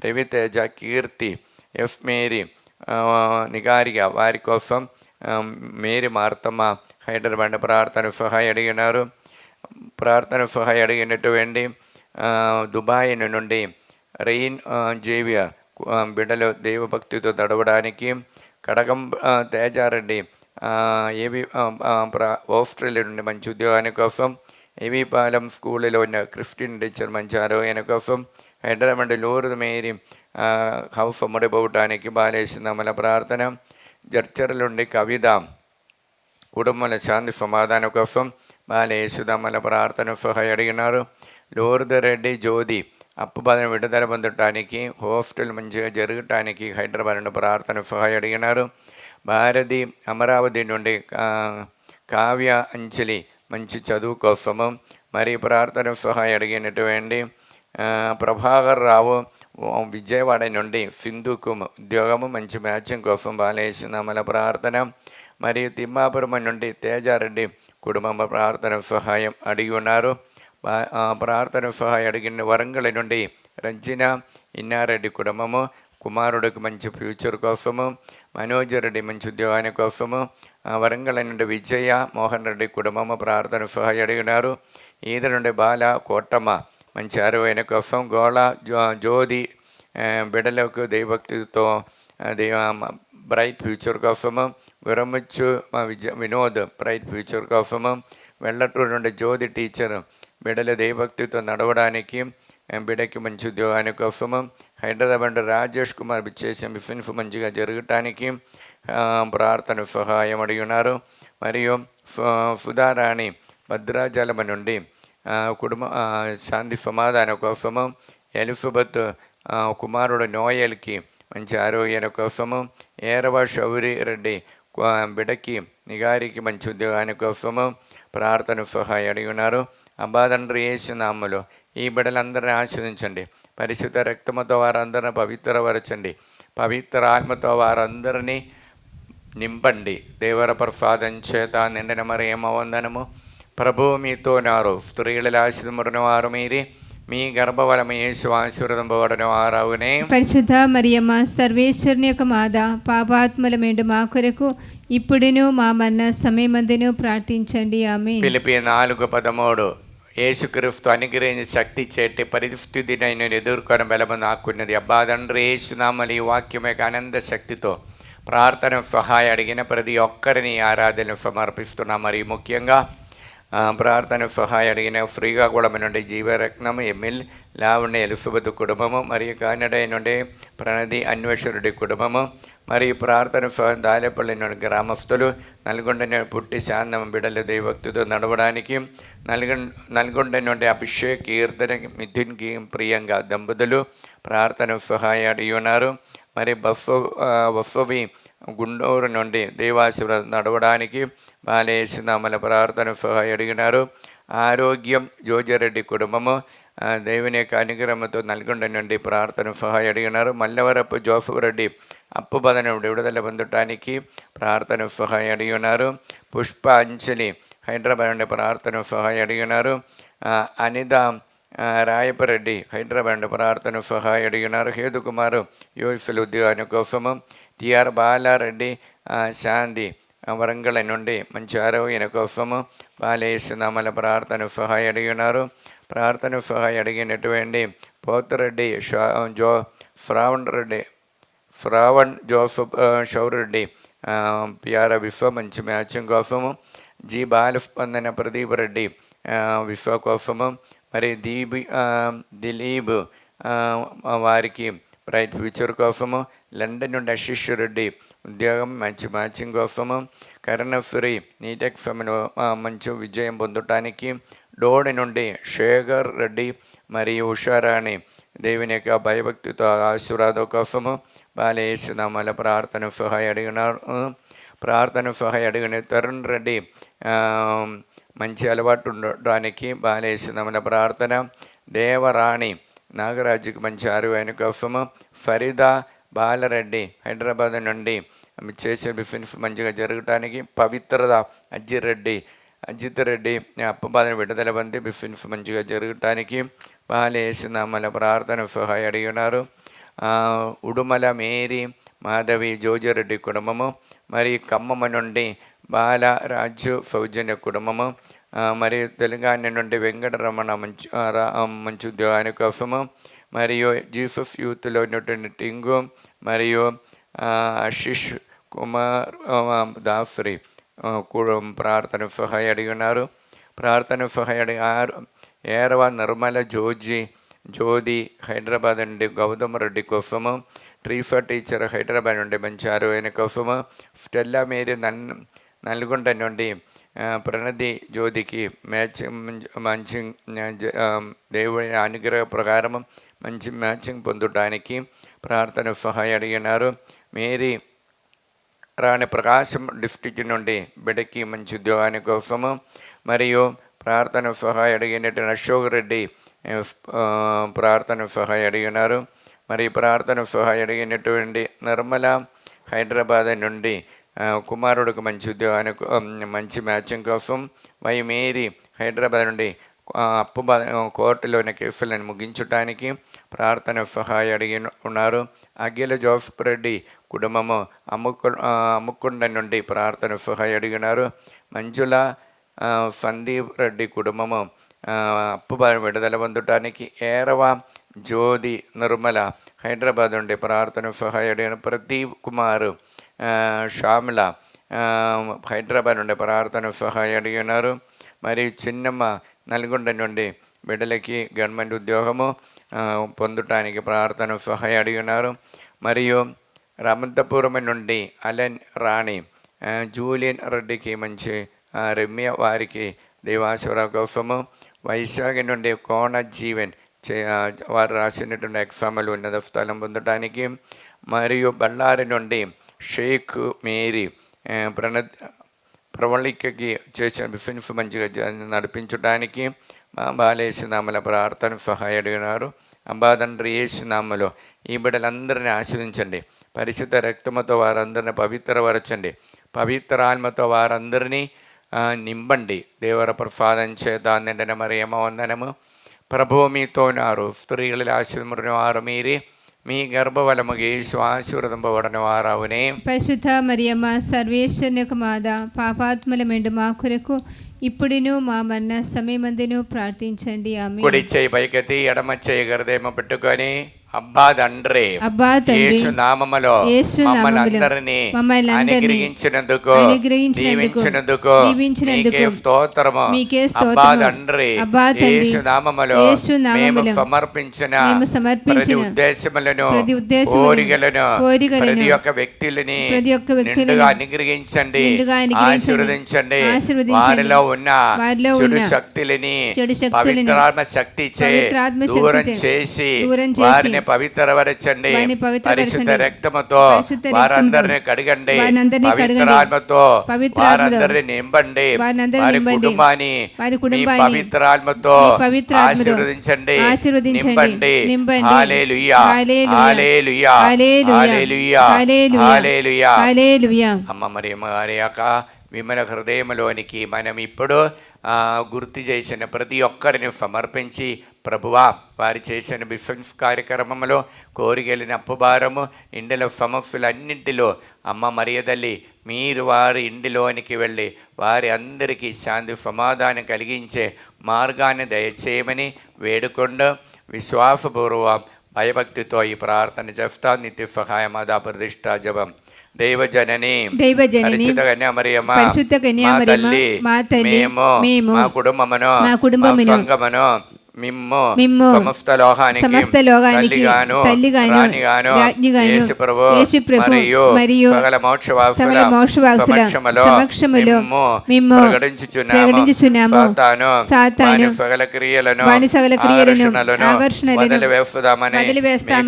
రవితేజ, కీర్తి, ఎఫ్ మేరీ, నిగారిగా వారి కోసం. మేరీ మార్తమ్మ హైదరాబాద్ ప్రార్థన సహాయం అడిగినారు. ప్రార్థన సహాయం అడిగినటువంటి దుబాయ్ నుండి రెయిన్ జేవియర్ బిడ్డలు దైవభక్తితో నడవడానికి. కడగం తేజారెడ్డి ఆస్ట్రేలియా నుండి మంచి ఉద్యోగాని కోసం. ఏవి పాలెం స్కూల్లో ఉన్న క్రిస్టియన్ టీచర్ మంచి ఆరోగ్యం కోసం హైదరాబాద్ లూర్ద్ మేరీ హౌస్ ముడిపోవటానికి బాలేసిందమ్మల ప్రార్థన. జడ్చర్లుండి కవిత కుటుంబాల శాంతి సమాధానం కోసం బాలేసుదమ్మల ప్రార్థన సహాయ అడిగినారు. లూర్ద్ రెడ్డి జ్యోతి అప్పు బాధను విడుదల పొందటానికి హాస్టల్ మంచిగా జరగటానికి హైదరాబాద్ నుండి ప్రార్థన సహాయ అడిగినారు. భారతి అమరావతి నుండి కావ్య అంజలి మంచి చదువు కోసము మరి ప్రార్థన సహాయ అడిగినటువంటి ప్రభాకర్ రావు విజయవాడ నుండి సింధుకు ఉద్యోగము మంచి మ్యాచింగ్ కోసం బాలేసిందమ్మల ప్రార్థన. మరియు తిమ్మాపురం నుండి తేజారెడ్డి కుటుంబం ప్రార్థన సహాయం అడిగి ఉన్నారు. ప్రార్థన సహాయం అడిగిన వరంగల్ నుండి రంజిన ఇన్నారెడ్డి కుటుంబము కుమారుడికి మంచి ఫ్యూచర్ కోసము, మనోజ్ రెడ్డి మంచి ఉద్యోగాని కోసము, వరంగల్ నుండి విజయ మోహన్ రెడ్డి కుటుంబము ప్రార్థన సహాయం అడిగినారు. ఈద నుండి బాల కోటమ్మ మంచి ఆరోగ్యం కోసం, గోళ జ్యోతి బిడలకు దైవభక్తితో బ్రైట్ ఫ్యూచర్ కోసము, విరమిచ్చు వినోద్ బ్రైట్ ఫ్యూచర్ కోసము, వెల్లటూరు నుండి జ్యోతి టీచర్ బిడల దైవభక్తితో నడవడానికి బిడకి మంచి ఉద్యోగాని కోసము, హైదరాబాద్ రాజేష్ కుమార్ చేసే మిషన్స్ మంచిగా జరగటానికి ప్రార్థన సహాయం అడిగినారు. మరియు సుధారాణి భద్రాచలం నుండి కుటుంబ శాంతి సమాధానం కోసము, ఎలిజబెత్ కుమారుడు నోయల్కి మంచి ఆరోగ్యం కోసము, ఏరవ శౌరి రెడ్డి బిడకి నిగారికి మంచి ఉద్యోగాని కోసము ప్రార్థన సహాయం అడిగినారు. అబ్బాదండ్రి యేసునామములో ఈ బిడ్డలందరినీ ఆశీర్వదించండి. పరిశుద్ధ రక్తముతో వారందరిని పవిత్రపరచండి. పవిత్ర ఆత్మతో వారందరినీ నింపండి. దేవర ప్రసాదం చేత నిండిన మరి ఏమవందనము ప్రభువు మీతో నారు. స్త్రీల ఆశీర్వదించిన వారు మీరే, మీ గర్భఫలము యేసు ఆశీర్వదింపబడిన వారవునే. పరిశుద్ధ మరియమ్మ సర్వేశ్వరుని యొక్క మాత, పాపాత్మల మేండు మా కొరకు ఇప్పుడును మా మరణ సమయమందును ప్రార్థించండి. ఆమేన్. ఫిలిప్పీ 4:13 యేసుక్రీస్తు అనుగ్రహించిన శక్తి చేటి పరిస్థితి నేను ఎదుర్కొని బలము నాకున్నది. అబ్బా తండ్రి యేసునామలు ఈ వాక్యం యొక్క ఆనంద శక్తితో ప్రార్థన సహాయం అడిగిన ప్రతి ఒక్కరిని ఆరాధన సమర్పిస్తున్నాం. మరి ముఖ్యంగా ప్రార్థన సహాయం అడిగిన శ్రీకాకుళం నుండి జీవరత్నం ఎమ్మెల్ లావణ్య ఎలిజబెత్ కుటుంబము, మరియు కానడ నుండి ప్రణతి అన్వేషరుడి కుటుంబము, మరియు ప్రార్థన సహాయం దాలేపల్లి నుండి గ్రామస్తులు, నల్గొండ పుట్టి శాంతం బిడల దైవక్తితో నడవడానికి, నల్గొండ నుండి అభిషేక్ కీర్తన మిథున్కి ప్రియంగా దంపతులు ప్రార్థన సహాయం అడిగి ఉన్నారు. మరి వసవి గుండూరు నుండి దేవాశివరం నడవడానికి బాలేసునామల ప్రార్థన సహాయం అడిగినారు. ఆరోగ్యం జోజరెడ్డి కుటుంబము దేవుని యొక్క అనుగ్రహంతో నల్గొండ నుండి ప్రార్థన సహాయం అడిగినారు. మల్లవరపు జోసఫ్ రెడ్డి అప్పు బాధను విడుదల పొందటానికి ప్రార్థన సహాయం అడిగి ఉన్నారు. పుష్ప అంజలి హైదరాబాద్ నుండి ప్రార్థన సహాయం అడిగినారు. అనిత రాయపరెడ్డి హైదరాబాద్ నుండి ప్రార్థన సహాయం అడిగినారు. హేతుకుమారు యూఎస్ఎల్ ఉద్యోగాని కోసము, టిఆర్ బాలారెడ్డి శాంతి వరంగల్ నుండి మంచి ఆరోగ్యం కోసము బాలేసునామల ప్రార్థన సహాయం అడిగినారు. ప్రార్థన సహాయం అడిగినటువంటి పోతిరెడ్డి శ్రావణ్ జోసఫ్ షౌరెడ్డి పిఆర్ విశ్వ మంచి మ్యాచింగ్ కోసము, జి బాలస్పందన ప్రదీప్ రెడ్డి విశ్వ కోసము, మరి దిలీప్ వారికి బ్రైట్ ఫ్యూచర్ కోసము, లండన్ నుండి ఆశీష్ రెడ్డి ఉద్యోగం మంచి మ్యాచింగ్ కోసము, కరుణశ్రీ నీట్ ఎగ్జామ్లో మంచి విజయం పొందటానికి, డోడి నుండి శేఖర్ రెడ్డి మరియు ఉషారాణి దేవుని యొక్క భయభక్తితో ఆశీర్వాదం కోసము బాలేసునామల ప్రార్థన సహాయం అడిగినారు. ప్రార్థన సహాయం అడిగిన తరుణ్ రెడ్డి మంచి అలవాటు ఉండడానికి బాలేసునామల ప్రార్థన. దేవరాణి నాగరాజుకి మంచి ఆరోగ్యం కోసము, ఫరీదా బాలరెడ్డి హైదరాబాద్ నుండి చేసే బిజినెస్ మంచిగా జరగటానికి, పవిత్రత అజిత్ రెడ్డి అప్పబాధను విడుదల పొంది బిజినెస్ మంచిగా జరగటానికి బాలేసునామల ప్రార్థన సహాయం అడిగినారు. ఉడుమల మేరీ మాధవి జోజరెడ్డి కుటుంబము, మరి ఖమ్మం నుండి బాలరాజు సౌజన్య కుటుంబము, మరియు తెలంగాణ నుండి వెంకటరమణ మంచి ఉద్యోగాని కోసము, మరియు జీసస్ యూత్లో ఉన్నటువంటి టింగు మరియు ఆశిష్ కుమార్ దాసరి ప్రార్థన సహాయం అడిగినారు. ప్రార్థన సహాయడి ఏరవ నిర్మల జ్యోతి హైదరాబాద్ నుండి గౌతమ్ రెడ్డి కోసము, ట్రీఫా టీచర్ హైదరాబాద్ నుండి మంచి ఆరోగ్య కోసము, స్టెల్లా మేరీ నల్గొండ నుండి ప్రణతి జ్యోతికి మంచి దేవుడి అనుగ్రహ ప్రకారం మంచి మ్యాచింగ్ పొందడానికి ప్రార్థన సహాయం అడిగినారు. మేరీ రాణి ప్రకాశం డిస్ట్రిక్ట్ నుండి బిడ్డకి మంచి ఉద్యోగాని కోసము, మరియు ప్రార్థన సహాయం అడిగినటువంటి అశోక్ రెడ్డి ప్రార్థన సహాయం అడిగినారు. మరి ప్రార్థన సహాయం అడిగినటువంటి నిర్మల హైదరాబాద్ నుండి కుమారుడికి మంచి ఉద్యోగానికి మంచి మ్యాచింగ్ కోసం, మేరీ హైదరాబాద్ నుండి కోర్టులోని కేసులను ముగించడానికి ప్రార్థన సహాయం అడిగి ఉన్నారు. అఖిల జోసఫ్ రెడ్డి కుటుంబము అమ్ముకొండ నుండి ప్రార్థన సహాయం అడిగినారు. మంజుల సందీప్ రెడ్డి కుటుంబము అప్పు విడుదల పొందటానికి, ఏరవ జ్యోతి నిర్మల హైదరాబాద్ నుండి ప్రార్థన సహాయం అడిగిన. ప్రదీప్ కుమార్ శ్యామల హైదరాబాద్ నుండి ప్రార్థన సహాయం అడిగినారు. మరియు చిన్నమ్మ నల్గొండ నుండి బిడ్డలకి గవర్నమెంట్ ఉద్యోగము పొందటానికి ప్రార్థన సహాయం అడిగినారు. మరియు రామంతపురం నుండి అలెన్ రాణి జూలియన్ రెడ్డికి మంచి రమ్య వారికి దేవాశ్వర కోసము, వైశాఖ నుండి కోణ జీవన్ వారు రాసినటువంటి ఎగ్జామ్లు ఉన్నత స్థలం పొందటానికి, మరియు బళ్ళారి నుండి షేక్ మేరీ ప్రవళికకి చేసిన బిజినెస్ మంచిగా నడిపించడానికి మా బాలేసునామల ప్రార్థన సహాయం అడిగినారు. అంబాదండ్రి యేసునామలో ఈ బిడ్డలందరినీ ఆశీర్వదించండి. పరిశుద్ధ రక్తముతో వారందరినీ పవిత్రపరచండి. పవిత్రాత్మతో వారందరినీ నింపండి. దేవర ప్రసాదం చేత నిండిన మరియమ్మ వందనము. ప్రభువు మీతో ఉన్నారు, స్త్రీలలో ఆశీర్వదించిన వారు మీరే, మీ గర్భఫలము యేసు ఆశీర్వదింపబడిన వారవునే. పరిశుద్ధ మరియమ్మ సర్వేశ్వరుని యొక్క మాత, పాపాత్మల మెండు మా కొరకు ఇప్పుడును మా మరణ సమయమందును ప్రార్థించండి. ఆమేన్. కుడి చేయి పైకెత్తి ఎడమ చేయి గరదేమో పెట్టుకొని, అబ్బా తండ్రి యేసు నామములో మమ్మల్ని అందరినీ అనుగ్రహించినందుకు దీవించినందుకు మీకే స్తోత్రము. అబ్బా తండ్రి యేసు నామములో మేము సమర్పించిన ప్రతి ఉద్దేశములను కోరికలను ప్రతి ఒక్క వ్యక్తులని నిండుగా అనుగ్రహించండి, ఆశీర్వదించండి. వారిలో ఉన్న చెడు శక్తులని పవిత్రాత్మ శక్తి చే దూరం చేసి వారిని పవిత్రపరచండి. పరిశుద్ధ రక్తముతో వారందరిని కడగండి, పవిత్రాత్మతో వారందరిని నింపండి. వారి కుటుంబాన్ని మీ పవిత్రాత్మతో ఆశీర్వదించండి, నింపండి. హల్లెలూయా, హల్లెలూయా, హల్లెలూయా, హల్లెలూయా. అమ్మ మరియమ్మ గారి యొక్క విమల హృదయంలోనికి మనం ఇప్పుడు గుర్తు చేసిన ప్రతి ఒక్కరిని సమర్పించి, ప్రభువా వారు చేసిన బిజినెస్ కార్యక్రమంలో కోరికెళ్ళిన అప్పుభారము ఇండిలో సమస్యలన్నింటిలో అమ్మ మరియదల్లి మీరు వారి ఇంటిలోనికి వెళ్ళి వారి అందరికీ శాంతి సమాధానం కలిగించే మార్గాన్ని దయచేయమని వేడుకొండు. విశ్వాసపూర్వం భయభక్తితో ఈ ప్రార్థన చేస్తా. నిత్య సహాయం ఆదా ప్రతిష్ఠా జపం. దైవజనని పరిశుద్ధ కన్యామరియమ్మ మా తల్లి, మేము మా కుటుంబమును సంఘమును మిమ్ము సమస్త లోకానికి తల్లిగాను రాణిగాను యేసు ప్రభు మరియు సకల మోక్షవాసుల సమక్షములో మిమ్ము ప్రకటించుచున్నాము. సాతాను సకల క్రియలను ఆకర్షణలను వదిలివేస్తామని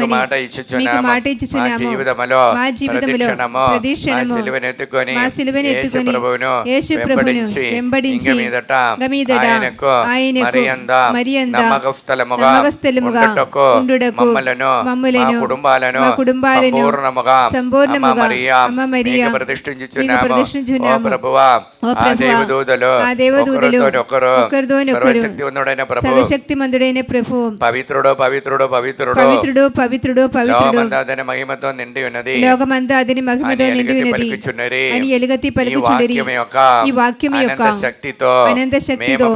మీకు మాట ఇచ్చుచున్నాము. మా జీవితములో ప్రదక్షిణము మా సిలువను ఎత్తుకొని యేసు ప్రభువును వెంబడించి ఇంక మీదట ఆయనకు మరియంద నమ్మకస్థలముగా ఉండుటకు మమ్ములను మా కుటుంబాలను సంపూర్ణముగా అమ్మ మరియా ప్రతిష్ఠించుచున్నాము. ఓ ప్రభువా ఆ దేవదూతలు ఒకరితోనొకరు సర్వశక్తిమంతుడైన ప్రభు పవిత్రుడు పవిత్రుడు పవిత్రుడు పవిత్రుడు పవిత్రుడు పవిత్రుడు అతని మహిమతో నిండి ఉన్నది, లోకమంతా అతని మహిమతో నిండి ఉన్నది అని ఎలుగెత్తి పలుకుచుండిరి. ఈ వాక్యం యొక్క అనంత శక్తితో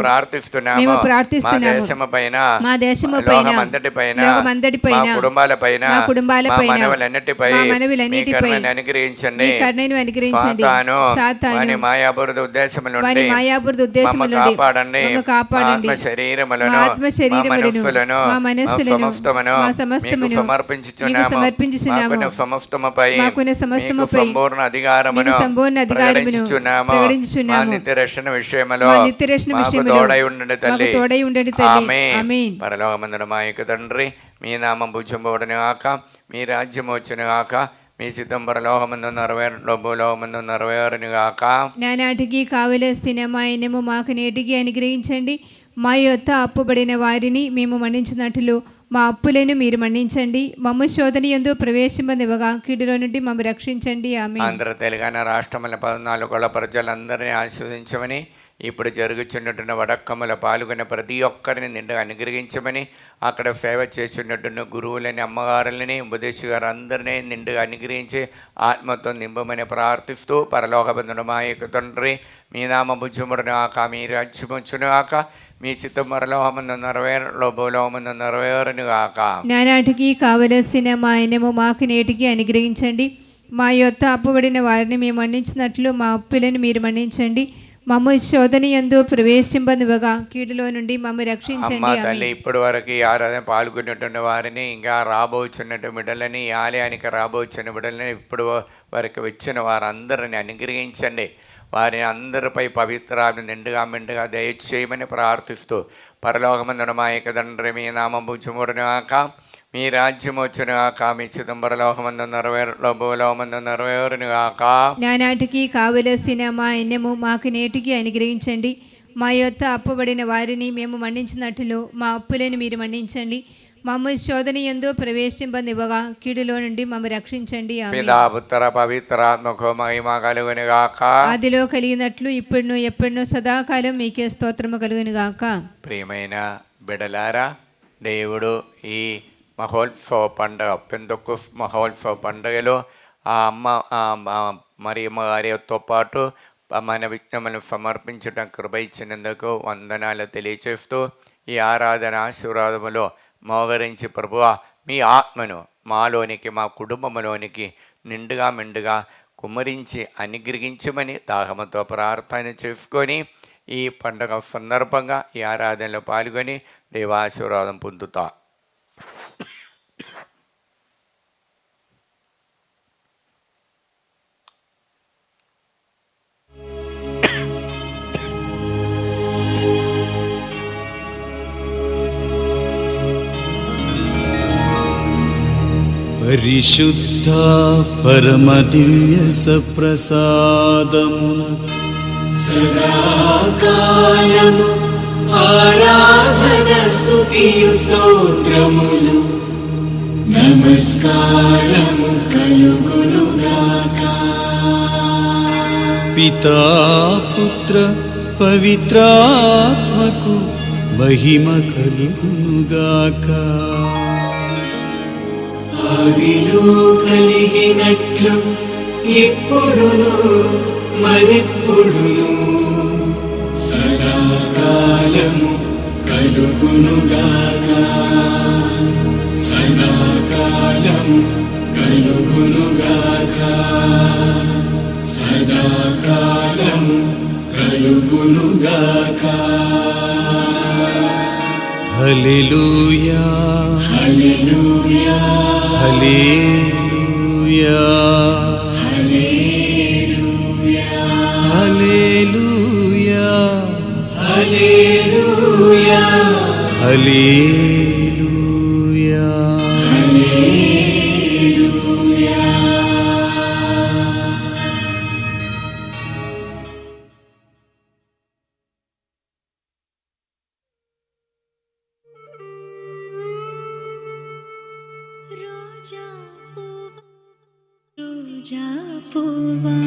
మేము ప్రార్థిస్తున్నాము. పైన మా దేశము పైన లోకమంతటి పైన లోకమంతటి పైన మా కుటుంబాల పైన మా కుటుంబాల మా పైన మనవులన్నిటిపై మా మనవులన్నిటిపై మీ కరుణను అనుగ్రహించండి. మీ కరుణను అనుగ్రహించండి. సాతాను వాని మాయాబురద ఉద్దేశముల నుండి మాయాబురద ఉద్దేశముల మమ్మ నుండి కాపాడండి. మమ్మ కాపాడండి. ఆత్మ శరీరములను మా ఆత్మ శరీరములను మా మనస్సులను సమస్తమును మా సమస్తమును మీకు సమర్పించుచున్నాము. మాకున్న సమస్తముపై మాకున్న సమస్తముపై సంపూర్ణ అధికారమును ప్రకటించుచున్నాము. మా నిత్య రక్షణ విషయములో మా నిత్య రక్షణ మాకు విషయములో తోడై ఉండండి తల్లి. మాకు తోడై ఉండండి తల్లి. ఆమేన్. ఆమేన్. పరలోకమందున మా యొక్క తండ్రి, మీ నామం పూజింపబడును గాక, మీ రాజ్యం వచ్చును గాక, మీ చిత్తం పరలోకమందు నెరవేరును భూలోకమందు నెరవేరును గాక. నానాటికి కావలసిన మా అన్నము మాకు నేటికి అనుగ్రహించండి. మా యొద్ద అప్పుబడిన వారిని మేము మన్నించినట్లు మా అప్పులను మీరు మన్నించండి. మమ్మ శోధన యందు ప్రవేశింపనివ్వగా కీడులో నుండి మమ్మ రక్షించండి. ఆమేన్. ఆంధ్ర తెలంగాణ రాష్ట్రముల 14 ప్రజలందరినీ ఆశీర్వదించమని, ఇప్పుడు జరుగుచున్నట్టున్న వడక్కముల పాల్గొన్న ప్రతి ఒక్కరిని నిండుగా అనుగ్రహించమని, అక్కడ సేవ చేస్తున్నట్టున్న గురువులని, అమ్మగారులని, ఉపదేశ గారు అందరినీ నిండుగా అనుగ్రహించి ఆత్మతో నింపమని ప్రార్థిస్తూ, పరలోకబంధుడు మా యొక్క తండ్రి, మీ నామ భుజముడును ఆక, మీ రాజ్యముచ్చును ఆక, మీ చిత్తం పరలోకమందు నెరవేరును భూలోకమందు నెరవేరును గాక. నానాటికి కావలసిన మా అన్నము మాకు నేటికి అనుగ్రహించండి. మా యొద్ద అప్పుబడిన వారిని మేము మన్నించినట్లు మా అప్పులను మీరు మన్నించండి. మమ్మ శోధన యందు ప్రవేశింపనివ్వగా కీడులో నుండి మమ్మ రక్షించండి. అమ్మ తల్లి, ఇప్పటి వరకు ఈ ఆరాధన పాల్గొన్నటువంటి వారిని, ఇంకా రాబోచున్నట్టు బిడ్డలని, ఈ ఆలయానికి రాబోచున్న బిడ్డలని, ఇప్పుడు వరకు వచ్చిన వారందరిని అనుగ్రహించండి. వారి అందరిపై పవిత్రాన్ని నిండుగా మెండుగా దయచేయమని ప్రార్థిస్తూ, పరలోకమందున మా యొక్క తండ్రి, మీ నామం పూజింపబడును గాక, మీ రాజ్యం వచ్చును గాక, మీ చిత్తం పరలోకమందు నెరవేరును భూలోకమందు నెరవేరును గాక. నానాటికి కావలసిన మా అన్నము మాకు నేటికి అనుగ్రహించండి. మా యొద్ద అప్పుబడిన వారిని మేము మన్నించినట్లు మా అప్పులను మీరు మన్నించండి. మమ్మ శోధన యందు ప్రవేశింపనివ్వగా కీడులో నుండి మమ్మ రక్షించండి. పితా పుత్ర పవిత్రాత్మకు మహిమ కలుగును గాక. ఆదిలో కలిగినట్లు ఇప్పుడును ఎప్పుడును సదాకాలం మీకే స్తోత్రము కలుగును గాక. ప్రియమైన బిడలారా, దేవుడు ఈ మహోత్సవ పండుగ, పెంతెకొస్తు మహోత్సవ పండుగలో ఆ అమ్మ మరియమ్మ గారితో పాటు మన విజ్ఞములను సమర్పించడం కృప ఇచ్చినందుకు వందనాలు తెలియచేస్తూ, ఈ ఆరాధన ఆశీర్వాదములో మోగరించి ప్రభువా, మీ ఆత్మను మాలోనికి, మా కుటుంబంలోనికి నిండుగా మెండుగా కుమ్మరించి అనుగ్రహించమని దాహముతో ప్రార్థన చేసుకొని, ఈ పండుగ సందర్భంగా ఈ ఆరాధనలో పాల్గొని దేవాశీర్వాదం పొందుతా. పరిశుద్ధ పరమ దివ్య సప్రసాదమున సదాకాలము ఆరాధన స్తుతియు స్తోత్రములు నమస్కారము కలుగునుగాక. పితా పుత్ర పవిత్రాత్మకు మహిమ కలుగునుగాక. ఆదిలో కలిగినట్లు ఇప్పుడును మరెప్పుడును సదాకాలము కలుగునుగాక. సదాకాలము కలుగునుగాక. సదాకాలము కలుగునుగాక. హల్లెలూయా hallelujah hallelujah hallelujah hallelujah hallelujah hallelujah. హల్లెలూయా. రోజా పూవా